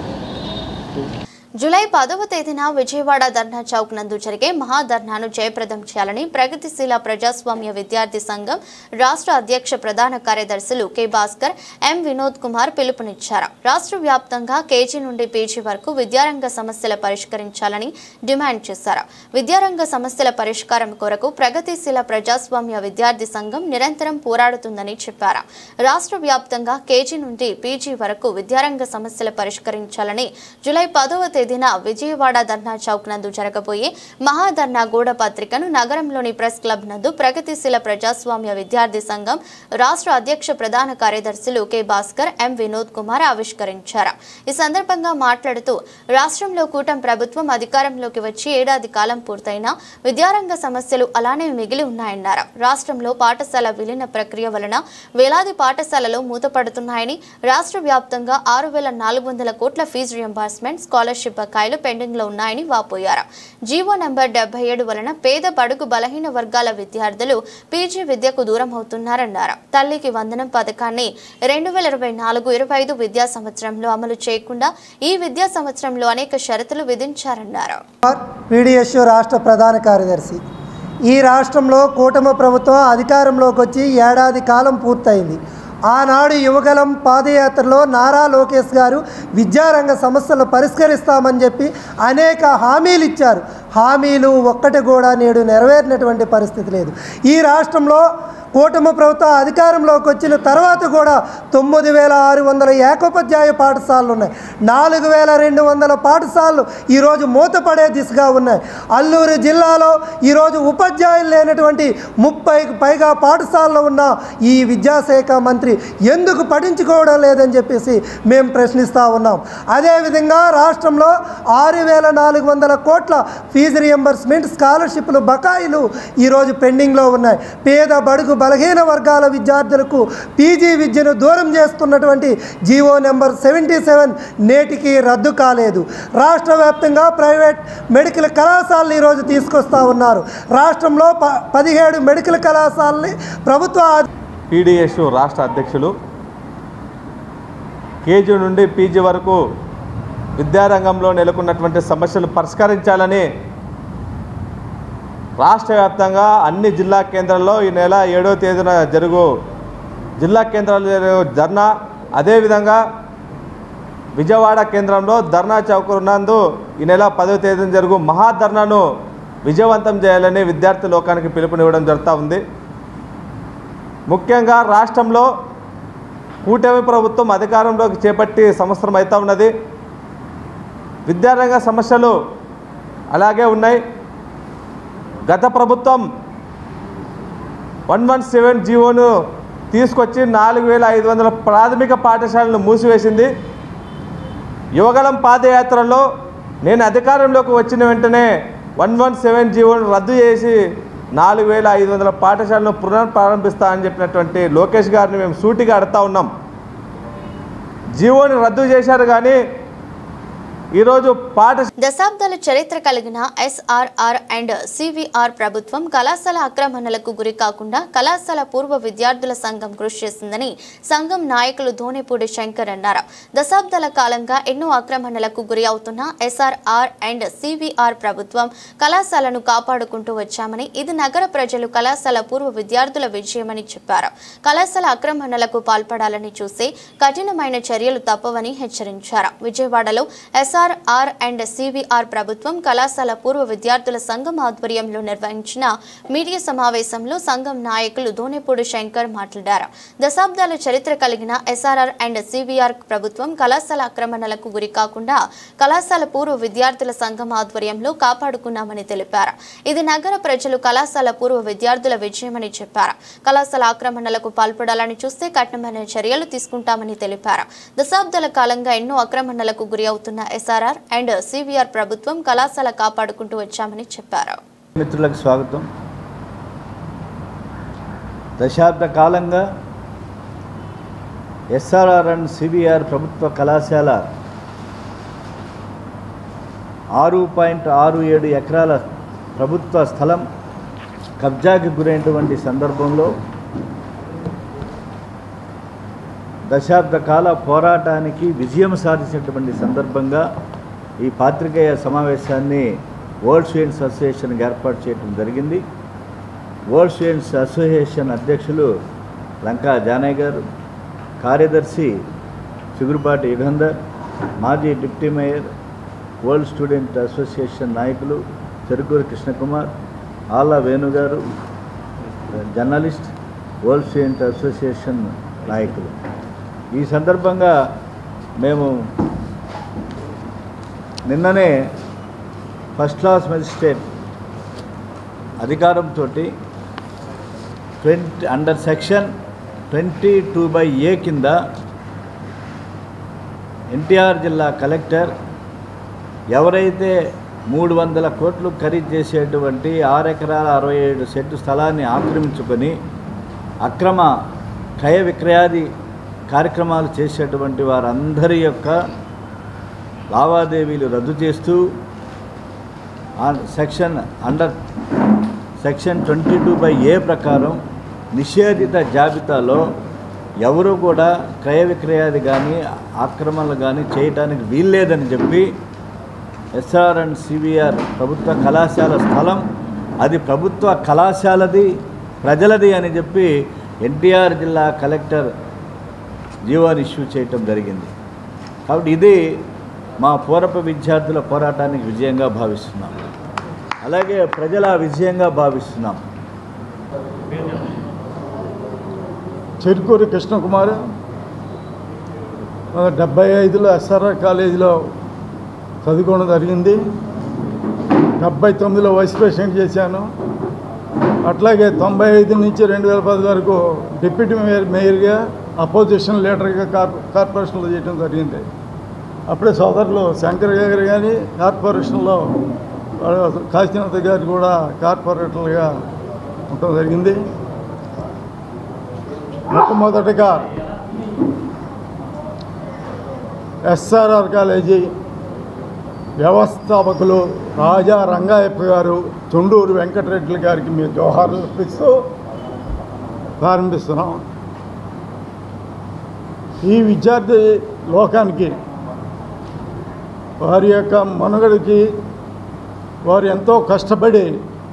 జూలై 10వ తేదీన విజయవాడ ధర్నా చౌక్ నందు జరిగే మహాధర్నాను జయప్రదం చేయాలని ప్రగతిశీల ప్రజాస్వామ్య విద్యార్థి సంఘం రాష్ట్ర అధ్యక్ష ప్రధాన కార్యదర్శులు కె భాస్కర్, ఎం వినోద్ కుమార్ పిలుపునిచ్చారు. రాష్ట్ర వ్యాప్తంగా కేజీ నుండి పీజీ వరకు విద్యారంగ సమస్యల పరిష్కరించాలని డిమాండ్ చేశారు. విద్యారంగ సమస్యల పరిష్కారం కొరకు ప్రగతిశీల ప్రజాస్వామ్య విద్యార్థి సంఘం నిరంతరం పోరాడుతుందని చెప్పారు. రాష్ట్ర వ్యాప్తంగా కేజీ నుండి పీజీ వరకు విద్యారంగ సమస్యల పరిష్కరించాలని జూలై 10వ తేదీన విజయవాడ ధర్నా చౌక్ నందు జరగబోయే మహాధర్నా గూఢ పత్రికను నగరంలోని ప్రెస్ క్లబ్ నందు ప్రగతిశీల ప్రజాస్వామ్య విద్యార్థి సంఘం రాష్ట్ర అధ్యక్ష ప్రధాన కార్యదర్శులు కె భాస్కర్, ఎం వినోద్ కుమార్ ఆవిష్కరించారు. ఈ సందర్భంగా మాట్లాడుతూ రాష్ట్రంలో కూటమి ప్రభుత్వం అధికారంలోకి వచ్చి ఏడాది కాలం పూర్తయినా విద్యారంగ సమస్యలు అలానే మిగిలి ఉన్నాయన్నారు. రాష్ట్రంలో పాఠశాల విలీన ప్రక్రియ వలన వేలాది పాఠశాలలు మూతపడుతున్నాయని, రాష్ట్ర వ్యాప్తంగా 6,400 కోట్ల ఫీజు రియంబర్స్మెంట్, స్కాలర్షిప్ బకాయిలు పెండింగ్ లో ఉన్నాయని వాపోయారు. జీవో నంబర్ 77 వలన పేద బడుగు బలహీన వర్గాల విద్యార్థులు పీజీ విద్యకు దూరం అవుతున్నారన్నారు. తల్లికి వందనం పథకాన్ని 2024-25 విద్యా సంవత్సరంలో అమలు చేయకుండా ఈ విద్యా సంవత్సరంలో అనేక షరతులు విధించారన్నారు. పీడీఎస్ రాష్ట్ర ప్రధాన కార్యదర్శి. ఈ రాష్ట్రంలో కూటమి ప్రభుత్వం అధికారంలోకి వచ్చి ఏడాది కాలం పూర్తయింది. ఆనాడు యువగలం పాదయాత్రలో నారా లోకేష్ గారు విద్యారంగ సమస్యలు పరిష్కరిస్తామని చెప్పి అనేక హామీలు ఇచ్చారు. హామీలు ఒక్కటి కూడా నేడు నెరవేరినటువంటి పరిస్థితి లేదు. ఈ రాష్ట్రంలో కూటమి ప్రభుత్వం అధికారంలోకి వచ్చిన తర్వాత కూడా 9,600 ఏకోపాధ్యాయ పాఠశాలలు ఉన్నాయి. 4,200 పాఠశాలలు ఈరోజు మూతపడే దిశగా ఉన్నాయి. అల్లూరు జిల్లాలో ఈరోజు ఉపాధ్యాయులు లేనటువంటి 30కి పైగా పాఠశాలలు ఉన్న ఈ విద్యాశాఖ మంత్రి ఎందుకు పట్టించుకోవడం లేదని చెప్పేసి మేము ప్రశ్నిస్తూ ఉన్నాం. అదేవిధంగా రాష్ట్రంలో 6,400 కోట్ల ఫీజు రియంబర్స్మెంట్, స్కాలర్షిప్లు బకాయిలు ఈరోజు పెండింగ్లో ఉన్నాయి. పేద బడుగు బలహీన వర్గాల విద్యార్థులకు పీజీ విద్యను దూరం చేస్తున్నటువంటి జీవో నెంబర్ 77 నేటికి రద్దు కాలేదు. రాష్ట్ర వ్యాప్తంగా ప్రైవేట్ మెడికల్ కళాశాలలు ఈరోజు తీసుకొస్తా ఉన్నారు. రాష్ట్రంలో 17 మెడికల్ కళాశాలని ప్రభుత్వ పీడీఎస్ రాష్ట్ర అధ్యక్షులు. కేజీ నుండి పీజీ వరకు విద్యారంగంలో నెలకొన్నటువంటి సమస్యలు పరిష్కరించాలని రాష్ట్ర వ్యాప్తంగా అన్ని జిల్లా కేంద్రాల్లో ఈ నెల 7వ తేదీన జరుగు జిల్లా కేంద్రాల్లో ధర్నా, అదేవిధంగా విజయవాడ కేంద్రంలో ధర్నా చౌక్ నందు ఈ నెల 10వ తేదీన జరుగు మహాధర్నాను విజయవంతం చేయాలని విద్యార్థి లోకానికి పిలుపునివ్వడం జరుగుతూ ఉంది. ముఖ్యంగా రాష్ట్రంలో కూటమి ప్రభుత్వం అధికారంలోకి చేపట్టి సంవత్సరం అవుతూ ఉన్నది. విద్యారంగ సమస్యలు అలాగే ఉన్నాయి. గత ప్రభుత్వం 117 జీవోను తీసుకొచ్చి 4500 ప్రాథమిక పాఠశాలను మూసివేసింది. యువగళం పాదయాత్రలో నేను అధికారంలోకి వచ్చిన వెంటనే 117 జీవోను రద్దు చేసి 4500 పాఠశాలను పునఃప్రారంభిస్తా అని చెప్పినటువంటి లోకేష్ గారిని మేము సూటిగా అడుగుతా ఉన్నాం. జీవోని రద్దు చేశారు కానీ ఈరోజు దశాబ్దాల చరిత్ర కలిగిన ఎస్ఆర్ఆర్ అండ్ సివిఆర్ ప్రభుత్వం కళాశాల ఆక్రమణలకు గురి కాకుండా కళాశాల పూర్వ విద్యార్థుల సంఘం కృషి చేసిందని సంఘం నాయకులు ధోనేపూడి శంకర్ అన్నారు. దశాబ్దాల కాలంగా ఎన్నో ఆక్రమణలకు గురి అవుతున్న ఎస్ఆర్ఆర్ అండ్ సివిఆర్ ప్రభుత్వం కళాశాలను కాపాడుకుంటూ వచ్చామని, ఇది నగర ప్రజలు కళాశాల పూర్వ విద్యార్థుల విజయమని చెప్పారు. కళాశాల ఆక్రమణలకు పాల్పడాలని చూసే కఠినమైన చర్యలు తప్పవని హెచ్చరించారు. విజయవాడలో ఎస్ఆర్ఆర్ అండ్ సివిఆర్ ప్రభుత్వం కళాశాల పూర్వ విద్యార్థుల సంఘం ఆధ్వర్యంలో నిర్వహించిన మీడియా సమావేశంలో సంఘం నాయకులు ధోనేపూడి శంకర్ మాట్లాడారు. దశాబ్దాల చరిత్ర కలిగిన ఎస్ఆర్ఆర్ అండ్ సివిఆర్ ప్రభుత్వం కళాశాల ఆక్రమణలకు గురి కాకుండా కళాశాల పూర్వ విద్యార్థుల సంఘం ఆధ్వర్యంలో కాపాడుకున్నామని తెలిపారు. ఇది నగర ప్రజలు కళాశాల పూర్వ విద్యార్థుల విజయమని చెప్పారు. కళాశాల ఆక్రమణలకు పాల్పడాలని చూస్తే కఠినమైన చర్యలు తీసుకుంటామని తెలిపారు. దశాబ్దాల కాలంగా ఎన్నో ఆక్రమణలకు గురి అవుతున్న ఎస్ఆర్ఆర్ అండ్ సివిఆర్ ప్రభుత్వం కళాశాల కాపాడుకుంటూ వచ్చామని చెప్పారు. మిత్రులకు స్వాగతం. దశాబ్ద కాలంగా ఎస్ఆర్ఆర్ అండ్ సివిఆర్ ప్రభుత్వ కళాశాల 6.67 ఎకరాల ప్రభుత్వ స్థలం కబ్జాకి గురైనటువంటి సందర్భంలో దశాబ్ద కాల పోరాటానికి విజయం సాధించినటువంటి సందర్భంగా ఈ పాత్రికేయ సమావేశాన్ని వరల్డ్ స్టూడెంట్స్ అసోసియేషన్కి ఏర్పాటు చేయడం జరిగింది. వరల్డ్ స్టూడెంట్స్ అసోసియేషన్ అధ్యక్షులు లంకా జానయ్య గారు, కార్యదర్శి చిగురుపాటి యుగంధర్, మాజీ deputy mayor, world student association నాయకులు చెరుకూరి కృష్ణకుమార్, ఆళ్ళ వేణుగారు, జర్నలిస్ట్, వరల్డ్ స్టూడెంట్ అసోసియేషన్ నాయకులు. ఈ సందర్భంగా మేము నిన్ననే ఫస్ట్ క్లాస్ మెజిస్ట్రేట్ అధికారంతో అండర్ సెక్షన్ 22/A కింద ఎన్టీఆర్ జిల్లా కలెక్టర్ ఎవరైతే 300 కోట్లు ఖరీదు చేసేటువంటి 6 ఎకరాల 67 సెంటు స్థలాన్ని ఆక్రమించుకొని అక్రమ క్రయ విక్రయాది కార్యక్రమాలు చేసేటువంటి వారందరి యొక్క లావాదేవీలు రద్దు చేస్తూ సెక్షన్ 22/A ప్రకారం నిషేధిత జాబితాలో ఎవరు కూడా క్రయ విక్రయాది కానీ ఆక్రమణలు కానీ చేయడానికి వీల్లేదని చెప్పి ఎస్ఆర్ అండ్ సివిఆర్ ప్రభుత్వ కళాశాల స్థలం అది ప్రభుత్వ కళాశాలది, ప్రజలది అని చెప్పి ఎన్టీఆర్ జిల్లా కలెక్టర్ జీవోని ఇష్యూ చేయటం జరిగింది. కాబట్టి ఇది మా పూర్వ విద్యార్థుల పోరాటానికి విజయంగా భావిస్తున్నాం, అలాగే ప్రజల విజయంగా భావిస్తున్నాం. చెరుకూరి కృష్ణకుమార్ 75లో ఎస్ఆర్ఆర్ కాలేజీలో చదువుకోవడం జరిగింది. 79లో వైస్ ప్రెసిడెంట్ చేశాను. అట్లాగే 95 నుంచి 2010 వరకు డిప్యూటీ మేయర్గా, అపోజిషన్ లీడర్గా కార్పొరేషన్లో చేయడం జరిగింది. అప్పుడే సోదరులు శంకర్ గారు కానీ కార్పొరేషన్లో, కాశీనాథ్ గారు కూడా కార్పొరేటర్లుగా ఉండటం జరిగింది. మొట్టమొదటిగా ఎస్ఆర్ఆర్ కాలేజీ వ్యవస్థాపకులు రాజా రంగాయప్ప గారు, చుండూరు వెంకటరెడ్డి గారికి మీ జోహార్లు అర్పిస్తూ ప్రారంభిస్తున్నాం. ఈ విద్యార్థి లోకానికి వారి యొక్క మనుగడకి వారు ఎంతో కష్టపడి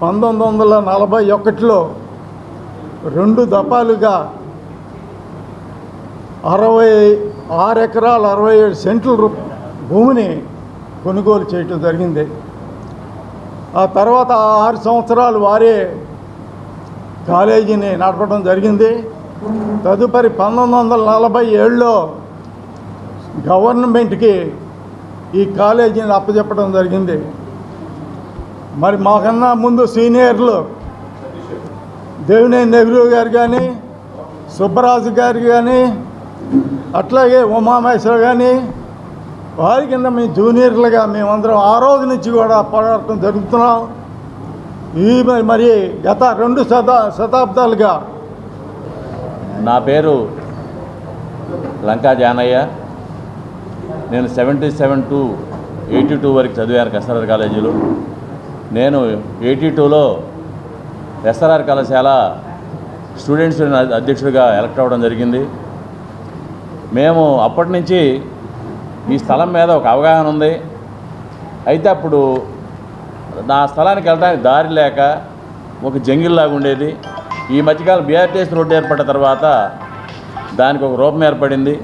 1941లో 2 దఫాలుగా 66 ఎకరాల 67 సెంట్ల భూమిని కొనుగోలు చేయటం జరిగింది. ఆ తర్వాత 6 సంవత్సరాలు వారే కాలేజీని నడపడం జరిగింది. తదుపరి 1947లో గవర్నమెంట్కి ఈ కాలేజీని అప్పచెప్పడం జరిగింది. మరి మాకన్నా ముందు సీనియర్లు దేవినేని నెహ్రూ గారు కానీ, సుబ్బరాజు గారు కానీ అట్లాగే ఉమామహేశ్వర కానీ వారి కింద మీ జూనియర్లుగా మేమందరం ఆ రోజు నుంచి కూడా పోరాటం జరుగుతున్నాం. ఈ మరి గత 2 శతాబ్దాలుగా. నా పేరు లంకా జానయ్య. నేను 77 to 82 వరకు చదివాను ఎస్ఆర్ఆర్ కాలేజీలో. నేను 82లో ఎస్ఆర్ఆర్ కళాశాల స్టూడెంట్స్ అధ్యక్షుడిగా ఎలక్ట్ అవ్వడం జరిగింది. మేము అప్పటి నుంచి ఈ స్థలం మీద ఒక అవగాహన ఉంది. అయితే అప్పుడు నా స్థలానికి వెళ్ళడానికి దారి లేక ఒక జంగిల్లాగా ఉండేది. ఈ మధ్యకాలం బీఆర్టీఎస్ రోడ్డు ఏర్పడిన తర్వాత దానికి ఒక రూపం ఏర్పడింది.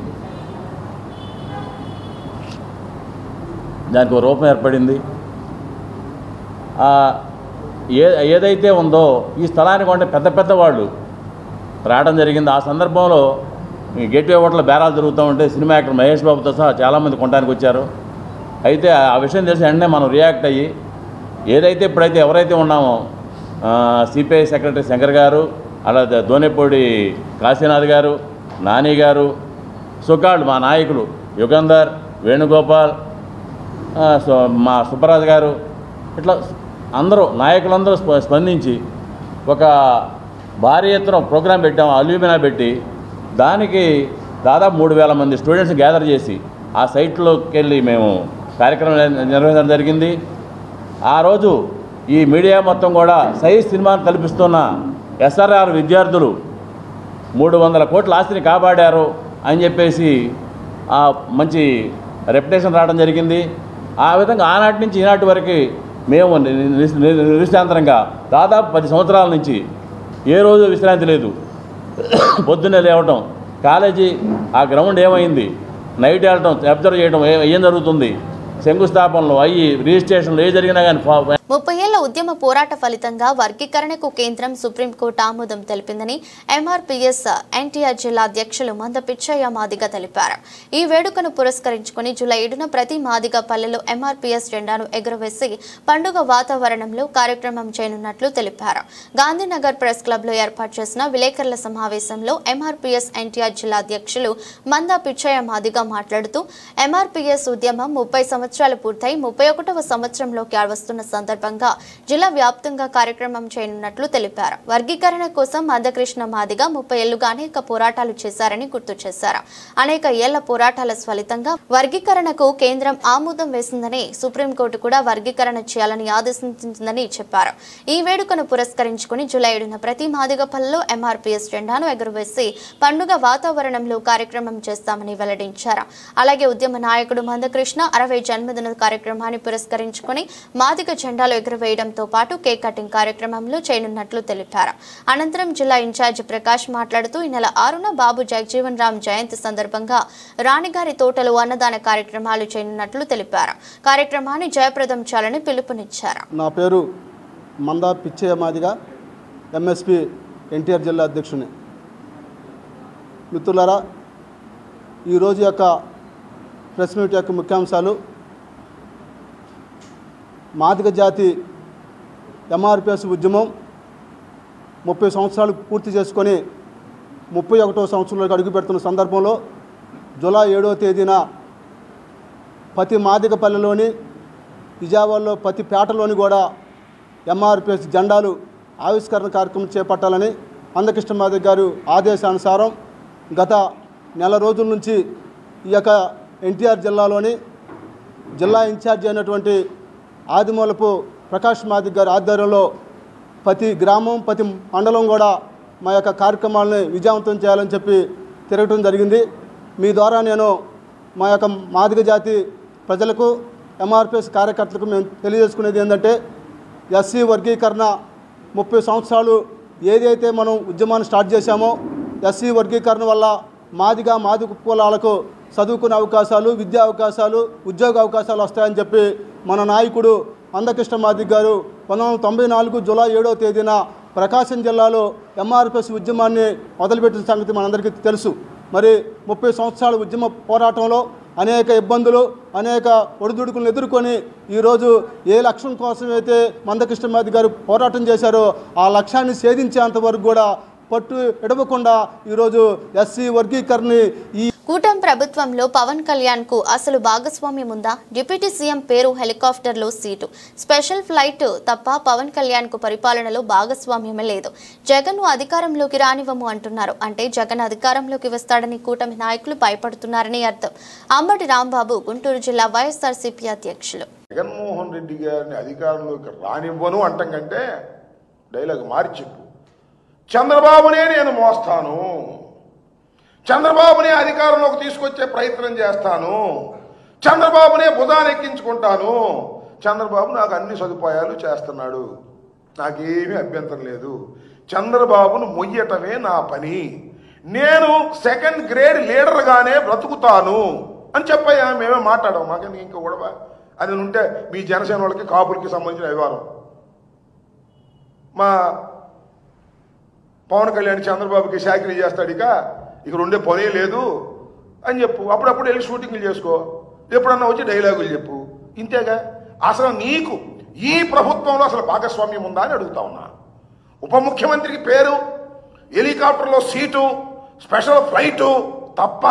ఏదైతే ఉందో ఈ స్థలానికి ఉంటే పెద్ద పెద్ద వాళ్ళు రావడం జరిగింది. ఆ సందర్భంలో గేట్వే హోటల్ బేరాలు జరుగుతూ ఉంటే సినిమా యాక్టర్ మహేష్ బాబుతో సహా చాలామంది కొనడానికి వచ్చారు. అయితే ఆ విషయం తెలిసి వెంటనే మనం రియాక్ట్ అయ్యి ఇప్పుడైతే ఎవరైతే ఉన్నామో సిపిఐ సెక్రటరీ శంకర్ గారు, అలాగే దోనేపూడి కాశీనాథ్ గారు, నాని గారు, సుకాళ్ళు మా నాయకులు యుగంధర్, వేణుగోపాల్, మా సుబ్బరాజు గారు, ఇట్లా నాయకులందరూ స్పందించి ఒక భారీ ఎత్తున ప్రోగ్రాం పెట్టాము. అల్యూమినా పెట్టి దానికి దాదాపు 3000 మంది స్టూడెంట్స్ గ్యాదర్ చేసి ఆ సైట్లోకి వెళ్ళి మేము కార్యక్రమం నిర్వహించడం జరిగింది. ఆ రోజు ఈ మీడియా మొత్తం కూడా సైజ్ సినిమాను కల్పిస్తున్న ఎస్ఆర్ఆర్ విద్యార్థులు 300 కోట్ల ఆస్తిని కాపాడారు అని చెప్పేసి మంచి రెప్యుటేషన్ రావడం జరిగింది. ఆ విధంగా ఆనాటి నుంచి ఈనాటి వరకు మేము నిరుశాంతరంగా దాదాపు 10 సంవత్సరాల నుంచి ఏ రోజు విశ్రాంతి లేదు. పొద్దున్నే లేవటం, కాలేజీ ఆ గ్రౌండ్ ఏమైంది, నైట్ వెళ్ళటం, అబ్జర్వ్ చేయడం ఏం జరుగుతుంది, శంకుస్థాపనలు అయ్యి రిజిస్ట్రేషన్లు ఏ జరిగినా కానీ 30 ఏళ్ల ఉద్యమ పోరాట ఫలితంగా వర్గీకరణకు కేంద్రం సుప్రీంకోర్టు ఆమోదం తెలిపిందని ఎంఆర్పీఎస్ ఎన్టీఆర్ జిల్లా అధ్యక్షులు మంద పిచ్చయ్య మాదిగ తెలిపారు. ఈ వేడుకను పురస్కరించుకుని జూలై 7న ప్రతి మాదిగ పల్లెలో ఎంఆర్పీఎస్ జెండాను ఎగురవేసి పండుగ వాతావరణంలో కార్యక్రమం చేయనున్నట్లు తెలిపారు. గాంధీనగర్ ప్రెస్ క్లబ్లో ఏర్పాటు చేసిన విలేకరుల సమావేశంలో ఎంఆర్పీఎస్ ఎన్టీఆర్ జిల్లా అధ్యక్షులు మంద పిచ్చయ్య మాదిగ మాట్లాడుతూ ఎంఆర్పీఎస్ ఉద్యమం 30 సంవత్సరాలు పూర్తయి 31వ సంవత్సరంలోకి వస్తున్న సందర్భంగా జిల్లా వ్యాప్తంగా కార్యక్రమం చేయనున్నట్లు తెలిపారు. వర్గీకరణ కోసం మందకృష్ణ మాదిగ 30 ఏళ్లుగా అనేక పోరాటాలు చేశారని గుర్తు చేశారు. అనేక ఏళ్ల పోరాటాల ఫలితంగా వర్గీకరణకు కేంద్రం ఆమోదం వేసిందని, సుప్రీంకోర్టు కూడా వర్గీకరణ చేయాలని ఆదేశించిందని చెప్పారు. ఈ వేడుకను పురస్కరించుకుని జూలై 7న ప్రతి మాదిగ పల్లెలో ఎంఆర్పీఎస్ జెండాను ఎగురవేసి పండుగ వాతావరణంలో కార్యక్రమం చేస్తామని వెల్లడించారు. అలాగే ఉద్యమ నాయకుడు మందకృష్ణ 60 జన్మదిన కార్యక్రమాన్ని పురస్కరించుకుని మాదిగ జెండాలు ఎగురవేయడంతో పాటు కేక్ కటింగ్ కార్యక్రమంలో చేయనున్నట్లు తెలిపారు. అనంతరం జిల్లా ఇన్ఛార్జి ప్రకాష్ మాట్లాడుతూ ఈ నెల 6న బాబు జగజీవన్ రామ్ జయంతి సందర్భంగా రాణిగారి తోటలో అన్నదాన కార్యక్రమాలు చేయనున్నట్లు తెలిపారు. కార్యక్రమాన్ని జయప్రదం చేయాలని పిలుపునిచ్చారు. నా పేరు మందా పిచ్చయ్య మాదిగ, ఎంఎస్పీ ఎన్టీఆర్ జిల్లా అధ్యక్షుని. మిత్రులారా, ఈరోజు యొక్క ప్రెస్ మీట్ యొక్క ముఖ్యాంశాలు మాదిగ జాతి ఎంఆర్పిఎస్ ఉద్యమం 30 సంవత్సరాలు పూర్తి చేసుకొని 31వ సంవత్సరంలోకి అడుగు పెడుతున్న సందర్భంలో జూలై 7వ తేదీన ప్రతి మాదిగ పల్లెలోని, విజయవాడలో ప్రతి పేటలోని కూడా ఎంఆర్పిఎస్ జెండాలు ఆవిష్కరణ కార్యక్రమం చేపట్టాలని మందకృష్ణ మాదిగ గారు ఆదేశానుసారం గత నెల రోజుల నుంచి ఈ యొక్క ఎన్టీఆర్ జిల్లాలోని జిల్లా ఇన్ఛార్జి అయినటువంటి ఆదిమూలపు ప్రకాష్ మాదిగ గారి ఆధ్వర్యంలో ప్రతి గ్రామం, ప్రతి మండలం కూడా మా యొక్క కార్యక్రమాలని విజయవంతం చేయాలని చెప్పి తిరగటం జరిగింది. మీ ద్వారా నేను మా యొక్క మాదిగ జాతి ప్రజలకు, ఎంఆర్పిఎస్ కార్యకర్తలకు మేము తెలియజేసుకునేది ఏంటంటే, ఎస్సీ వర్గీకరణ 30 సంవత్సరాలు ఏదైతే మనం ఉద్యమాన్ని స్టార్ట్ చేశామో, ఎస్సీ వర్గీకరణ వల్ల మాదిగ కులాలకు చదువుకునే అవకాశాలు, విద్యా అవకాశాలు, ఉద్యోగ అవకాశాలు వస్తాయని చెప్పి మన నాయకుడు మందకృష్ణ మాదిగ గారు 1994 జూలై 7వ తేదీన ప్రకాశం జిల్లాలో ఎంఆర్పిఎస్ ఉద్యమాన్ని మొదలుపెట్టిన సంగతి మనందరికీ తెలుసు. మరి 30 సంవత్సరాల ఉద్యమ పోరాటంలో అనేక ఇబ్బందులు, అనేక ఒడిదుడుకులను ఎదుర్కొని ఈరోజు ఏ లక్ష్యం కోసం అయితే మందకృష్ణ మాదిగ గారు పోరాటం చేశారో ఆ లక్ష్యాన్ని ఛేదించేంతవరకు కూడా పట్టు ఎడవకుండా ఈరోజు ఎస్సీ వర్గీకరణ ఈ కూటమి ప్రభుత్వంలో పవన్ కళ్యాణ్ కు అసలు భాగస్వామ్యం ఉందా? డిప్యూటీ సీఎం పేరు, హెలికాప్టర్లో సీటు, స్పెషల్ ఫ్లైట్ తప్ప పవన్ కళ్యాణ్ కు పరిపాలనలో భాగస్వామ్యమే లేదు. జగన్ ను అధికారంలోకి రానివ్వము అంటున్నారు. అంటే జగన్ అధికారంలోకి వస్తాడని కూటమి నాయకులు భయపడుతున్నారని అర్థం. అంబటి రాంబాబు, గుంటూరు జిల్లా వైఎస్ఆర్సీపీ అధ్యక్షులు. జగన్మోహన్ రెడ్డి గారిని అధికారంలోకి రానివ్వను అంటాం కంటే డైలాగ్ మార్చి చెప్పు. చంద్రబాబునే నేను మోస్తాను, చంద్రబాబునే అధికారంలోకి తీసుకొచ్చే ప్రయత్నం చేస్తాను, చంద్రబాబునే భుజాన్ని ఎక్కించుకుంటాను, చంద్రబాబు నాకు అన్ని సదుపాయాలు చేస్తున్నాడు, నాకేమీ అభ్యంతరం లేదు, చంద్రబాబును మొయ్యటమే నా పని, నేను సెకండ్ గ్రేడ్ లీడర్గానే బ్రతుకుతాను అని చెప్పాయా. మేమే మాట్లాడాం, మాకెందుకు ఇంకా గొడవ? అది ఉంటే మీ జనసేన వాళ్ళకి కాపులకి సంబంధించిన వ్యవహారం. మా పవన్ కళ్యాణ్ చంద్రబాబుకి శాఖరీ చేస్తాడు, ఇక రెండే పనే లేదు అని చెప్పు. అప్పుడప్పుడు వెళ్ళి షూటింగ్లు చేసుకో, ఎప్పుడన్నా వచ్చి డైలాగులు చెప్పు, ఇంతేగా. అసలు నీకు ఈ ప్రభుత్వంలో అసలు భాగస్వామ్యం ఉందా అని అడుగుతా ఉన్నా. ఉప ముఖ్యమంత్రికి పేరు, హెలికాప్టర్లో సీటు, స్పెషల్ ఫ్లైటు తప్ప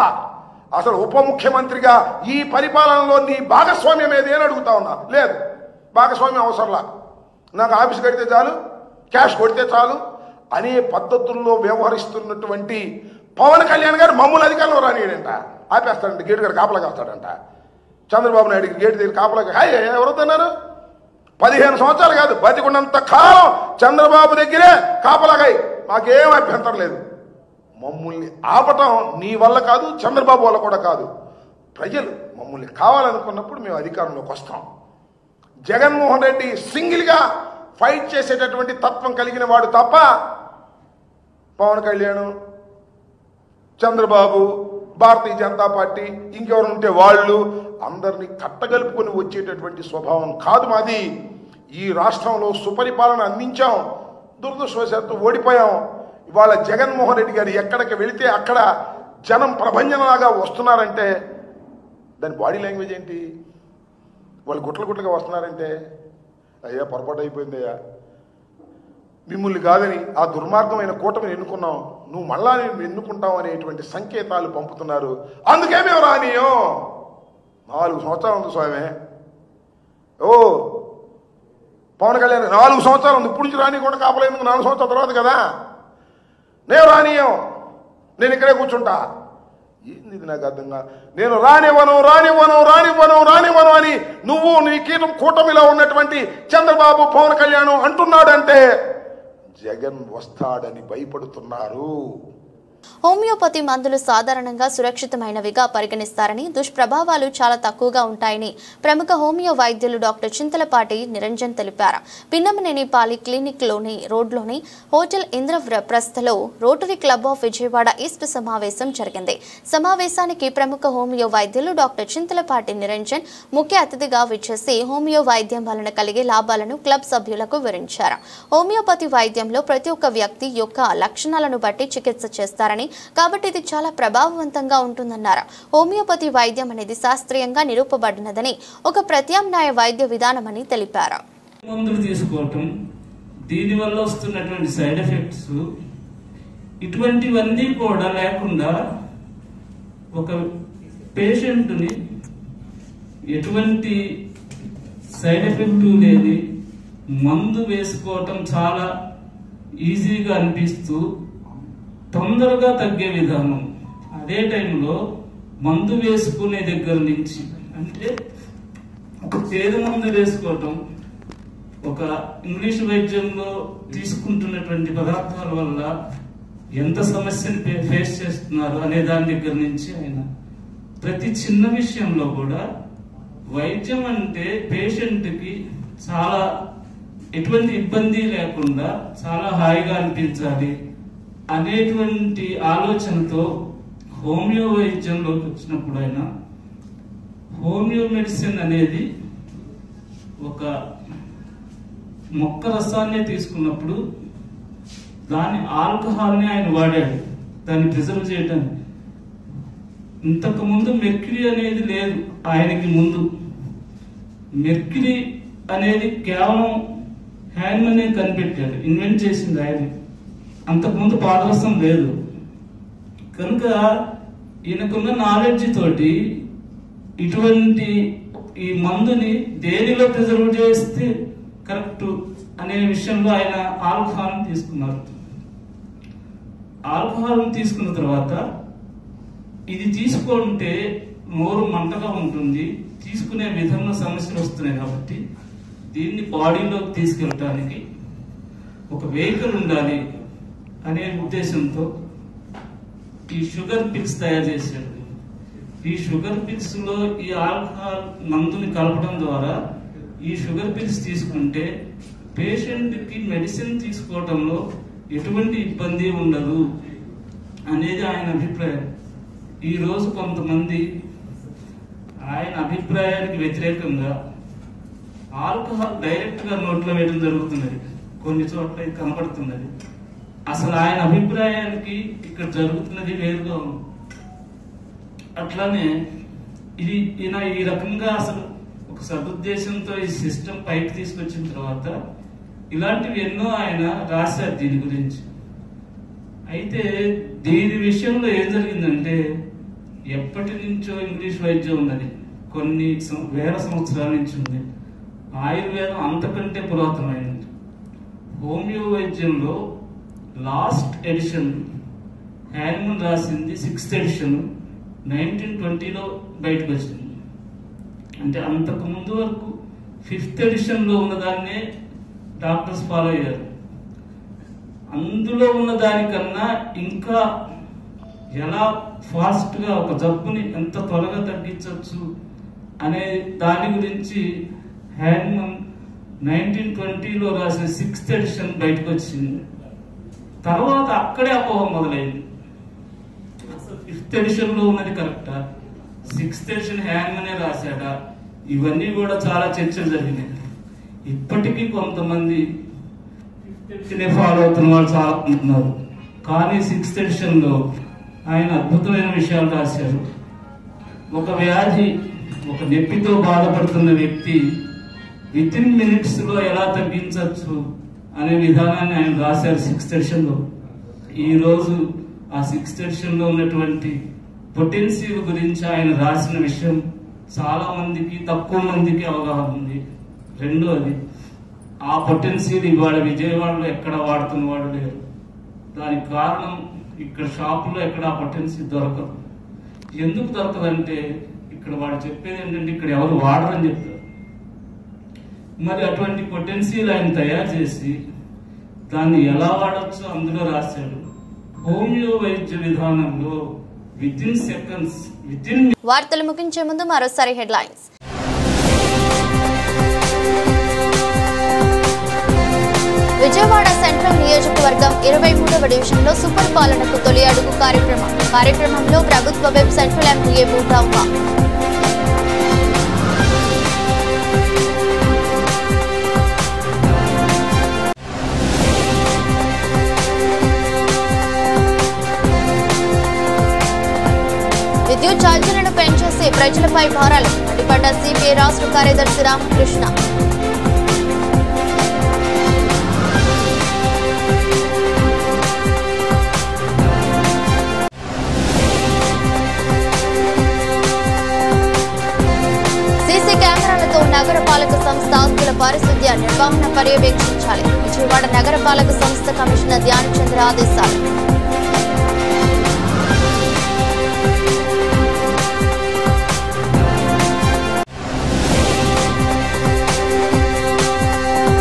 అసలు ఉప ముఖ్యమంత్రిగా ఈ పరిపాలనలో నీ భాగస్వామ్యం ఏది అని అడుగుతా ఉన్నా. లేదు, భాగస్వామ్యం అవసరంలా, నాకు ఆఫీస్ కడితే చాలు, క్యాష్ కొడితే చాలు అనే పద్ధతుల్లో వ్యవహరిస్తున్నటువంటి పవన్ కళ్యాణ్ గారు మమ్మల్ని అధికారంలో రానియడంట, ఆపేస్తాడంట, గేటు గారు కాపలా కాస్తాడంట. చంద్రబాబు నాయుడికి గేటు దగ్గర కాపలా ఎవరొద్దన్నారు? 15 సంవత్సరాలు కాదు, బతికున్నంత కాలం చంద్రబాబు దగ్గరే కాపలాగాయి, మాకేం అభ్యంతరం లేదు. మమ్మల్ని ఆపటం నీ వల్ల కాదు, చంద్రబాబు వల్ల కూడా కాదు. ప్రజలు మమ్మల్ని కావాలనుకున్నప్పుడు మేము అధికారంలోకి వస్తాం. జగన్మోహన్ రెడ్డి సింగిల్గా ఫైట్ చేసేటటువంటి తత్వం కలిగిన వాడు తప్ప పవన్ కళ్యాణ్, చంద్రబాబు, భారతీయ జనతా పార్టీ, ఇంకెవరు ఉంటే వాళ్ళు అందరినీ కట్టగలుపుకొని వచ్చేటటువంటి స్వభావం కాదు మాది. ఈ రాష్ట్రంలో సుపరిపాలన అందించాం, దురదృష్టవశాత్తు ఓడిపోయాం. ఇవాళ జగన్మోహన్ రెడ్డి గారు ఎక్కడికి వెళితే అక్కడ జనం ప్రభంజనలాగా వస్తున్నారంటే దాని బాడీ లాంగ్వేజ్ ఏంటి? వాళ్ళు గుట్లుగా వస్తున్నారంటే అయ్యా పొరపాటు అయిపోయిందయ్యా, మిమ్మల్ని కాదని ఆ దుర్మార్గమైన కూటమిని ఎన్నుకున్నాం, నువ్వు మళ్ళా నేను ఎన్నుకుంటావు అనేటువంటి సంకేతాలు పంపుతున్నారు. అందుకే మేము రానియం. 4 సంవత్సరాలు ఉంది స్వామి. ఓ పవన్ కళ్యాణ్ 4 సంవత్సరాలు ఉంది, ఇప్పుడు నుంచి రానియకుండా కాపలేందుకు 4 సంవత్సరాల తర్వాత కదా. నేను రానియం, నేను ఇక్కడే కూర్చుంటా. ఏంది ఇది నాకు అర్థంగా? నేను రానివ్వను రానివ్వను రానివ్వను రానివ్వను అని నువ్వు నీ కూటమిలో ఉన్నటువంటి చంద్రబాబు, పవన్ కళ్యాణ్ అంటున్నాడంటే జగన్ వస్తాడని భయపడుతున్నారు. హోమియోపతి మందులు సాధారణంగా సురక్షితమైనవిగా పరిగణిస్తారని, దుష్ప్రభావాలు చాలా తక్కువగా ఉంటాయని ప్రముఖ హోమియో వైద్యులు డాక్టర్ చింతలపాటి నిరంజన్ తెలిపారు. పిన్నమనేని పాలి క్లినిక్లోని రోడ్లోని హోటల్ ఇంద్రప్రస్థలో Rotary Club of Vijayawada East సమావేశం జరిగింది. సమావేశానికి ప్రముఖ హోమియో వైద్యులు డాక్టర్ చింతలపాటి నిరంజన్ ముఖ్య అతిథిగా విచ్చేసి హోమియో వైద్యం వలన కలిగే లాభాలను క్లబ్ సభ్యులకు వివరించారు. హోమియోపతి వైద్యంలో ప్రతి ఒక్క వ్యక్తి యొక్క లక్షణాలను బట్టి చికిత్స చేస్తారని, కాబట్టి ఇది చాలా ప్రభావవంతంగా ఉంటుందన్నారు. హోమియోపతి వైద్యం అనేది శాస్త్రీయంగా నిరూపబడినదని, ఒక ప్రత్యామ్నాయ వైద్య విధానమని తెలిపారు. మందులు తీసుకోవటం, దీనివల్ల వస్తున్నటువంటి సైడ్ ఎఫెక్ట్స్, ఇటువంటివన్నీ కూడా లేకుండా ఒక పేషెంట్ని ఎటువంటి సైడ్ ఎఫెక్ట్ లేని మందు వేసుకోవటం చాలా ఈజీగా అనిపిస్తూ తొందరగా తగ్గే విధానం. అదే టైంలో మందు వేసుకునే దగ్గర నుంచి, అంటే ఒక చేదు మందు వేసుకోవటం, ఒక ఇంగ్లీష్ వైద్యంలో తీసుకుంటున్నటువంటి పదార్థాల వల్ల ఎంత సమస్యను ఫేస్ చేస్తున్నారు అనే దాని దగ్గర నుంచి ఆయన ప్రతి చిన్న విషయంలో కూడా వైద్యం అంటే పేషెంట్కి చాలా ఎటువంటి ఇబ్బంది లేకుండా చాలా హాయిగా అనిపించాలి అనేటువంటి ఆలోచనతో హోమియో వైద్యంలోకి వచ్చినప్పుడు ఆయన హోమియో మెడిసిన్ అనేది ఒక మొక్క రసాన్ని తీసుకున్నప్పుడు దాని ఆల్కహాల్ని ఆయన వాడాడు దాన్ని ప్రిజర్వ్ చేయడానికి. ఇంతకు ముందు మెర్క్యూరీ అనేది లేదు ఆయనకి ముందు. మెర్క్యూరీ అనేది కేవలం హ్యాన్మనే కనిపెట్టాడు, ఇన్వెంట్ చేసింది ఆయన. అంతకుముందు పాదరసం లేదు కనుక ఈయనకున్న నాలెడ్జ్ తోటి ఇటువంటి ఈ మందుని దేనిలో ప్రిజర్వ్ చేస్తే కరెక్ట్ అనే విషయంలో ఆయన ఆల్కహాల్ తీసుకున్నారు. ఆల్కహాల్ తీసుకున్న తర్వాత ఇది తీసుకుంటే నోరు మంటగా ఉంటుంది, తీసుకునే విధంగా సమస్యలు వస్తున్నాయి కాబట్టి దీన్ని బాడీలోకి తీసుకెళ్ళటానికి ఒక వెహికల్ ఉండాలి అనే ఉద్దేశంతో ఈ షుగర్ పిల్స్ తయారు చేశాడు. ఈ షుగర్ పిల్స్ లో ఈ ఆల్కహాల్ మందుని కలపడం ద్వారా ఈ షుగర్ పిల్స్ తీసుకుంటే పేషెంట్ కి మెడిసిన్ తీసుకోవడంలో ఎటువంటి ఇబ్బంది ఉండదు అనేది ఆయన అభిప్రాయం. ఈ రోజు కొంతమంది ఆయన అభిప్రాయానికి వ్యతిరేకంగా ఆల్కహాల్ డైరెక్ట్ గా నోట్లో వేయడం జరుగుతున్నది, కొన్ని చోట్ల ఇది కనబడుతున్నది. అసలు ఆయన అభిప్రాయానికి ఇక్కడ జరుగుతున్నది వేరుగా ఉంది. అట్లానే ఇది ఈయన ఈ రకంగా అసలు ఒక సదుద్దేశంతో ఈ సిస్టమ్ పైకి తీసుకొచ్చిన తర్వాత ఇలాంటివి ఎన్నో ఆయన రాశారు దీని గురించి. అయితే దీని విషయంలో ఏం జరిగిందంటే ఎప్పటి నుంచో ఇంగ్లీష్ వైద్యం ఉన్నది, కొన్ని వేల సంవత్సరాల నుంచి ఉంది. ఆయుర్వేదం అంతకంటే పురాతనమైనది. హోమియో వైద్యంలో లాస్ట్ ఎడిషన్ హ్యానిమన్ రాసింది 6th ఎడిషన్ 1920లో బయటకు వచ్చింది. అంటే అంతకు ముందు వరకు 5th ఎడిషన్లో ఉన్నదాన్నే డాక్టర్స్ ఫాలో అయ్యారు. అందులో ఉన్న దానికన్నా ఇంకా ఎలా ఫాస్ట్గా ఒక జబ్బుని ఎంత త్వరగా తగ్గించవచ్చు అనే దాని గురించి హ్యానిమన్ 1920లో రాసిన 6th ఎడిషన్ బయటకు వచ్చింది. తర్వాత అక్కడే అపోహ మొదలైంది. అసలు 5th ఎడిషన్లో ఉన్నది కరెక్టా, 6th ఎడిషన్ హ్యానిమనే రాశాడా, ఇవన్నీ కూడా చాలా చర్చలు జరిగినాయి. ఇప్పటికీ కొంతమంది 5th ఎడిషనే ఫాలో అవుతున్న వాళ్ళు చాలా ఉంటున్నారు. కానీ 6th ఎడిషన్లో ఆయన అద్భుతమైన విషయాలు రాశారు. ఒక వ్యాధి, ఒక నొప్పితో బాధపడుతున్న వ్యక్తి వితిన్ మినిట్స్ లో ఎలా తగ్గించవచ్చు అనే విధానాన్ని ఆయన రాశారు 6th ఎడిషన్లో. ఈ రోజు ఆ 6th ఎడిషన్లో ఉన్నటువంటి పొటెన్సీవ్ గురించి ఆయన రాసిన విషయం చాలా మందికి, తక్కువ మందికి అవగాహన ఉంది. రెండోది, ఆ పొటెన్సీలు ఇవాళ విజయవాడలో ఎక్కడ వాడుతున్న వాడు లేరు. దానికి కారణం ఇక్కడ షాపులో ఎక్కడ ఆ పొటెన్సీ దొరకదు. ఎందుకు దొరకదంటే ఇక్కడ వాడు చెప్పేది ఏంటంటే ఇక్కడ ఎవరు వాడరని చెప్తారు. మరి అటువంటి పొటెన్సీలు ఆయన తయారు చేసి దాన్ని ఎలా వాడచ్చు అందులో రాశాడు. హోమియో వైద్య విధానంలో వితిన్ సెకండ్స్ వార్తలు ముగించే ముందు మరోసారి హెడ్లైన్స్. విజయవాడ సెంట్రల్ నియోజకవర్గం 23వ డివిజన్లో సూపర్ పాలనకు తొలి అడుగు కార్యక్రమంలో ప్రభుత్వ వెబ్ సెంట్రల్ ఎమ్మెల్యే బూటా ఉమా. విద్యుత్ ఛార్జీలను పెంచేసి ప్రజలపై భారాలు అడ్డుపడ్డ సిపిఐ రాష్ట్ర కార్యదర్శి రామకృష్ణ. సీసీ కెమెరాలతో నగరపాలక సంస్థ ఆస్తుల పారిశుద్ధ్య నిర్వహణ పర్యవేక్షించాలి. విజయవాడ నగరపాలక సంస్థ కమిషనర్ ధ్యానచంద్ర ఆదేశాలు.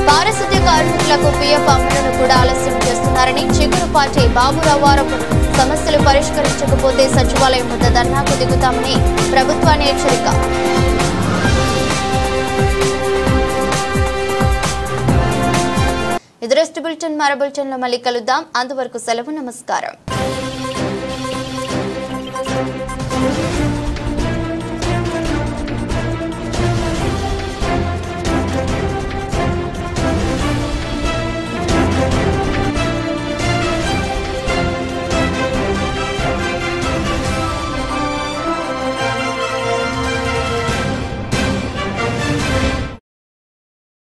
పారిశుద్ధ్య కార్మికులకు పీఎఫ్ అమలును కూడా ఆలస్యం చేస్తున్నారని చిగురు పార్టీ బాబురావు ఆరోపణ. సమస్యలు పరిష్కరించకపోతే సచివాలయం వద్ద ధర్నాకు దిగుతామని ప్రభుత్వాన్ని హెచ్చరిక. ఇది రెస్ట్ బులెటిన్. మరో బులెటిన్లో మళ్ళీ కలుద్దాం. అంతవరకు సెలవు. నమస్కారం.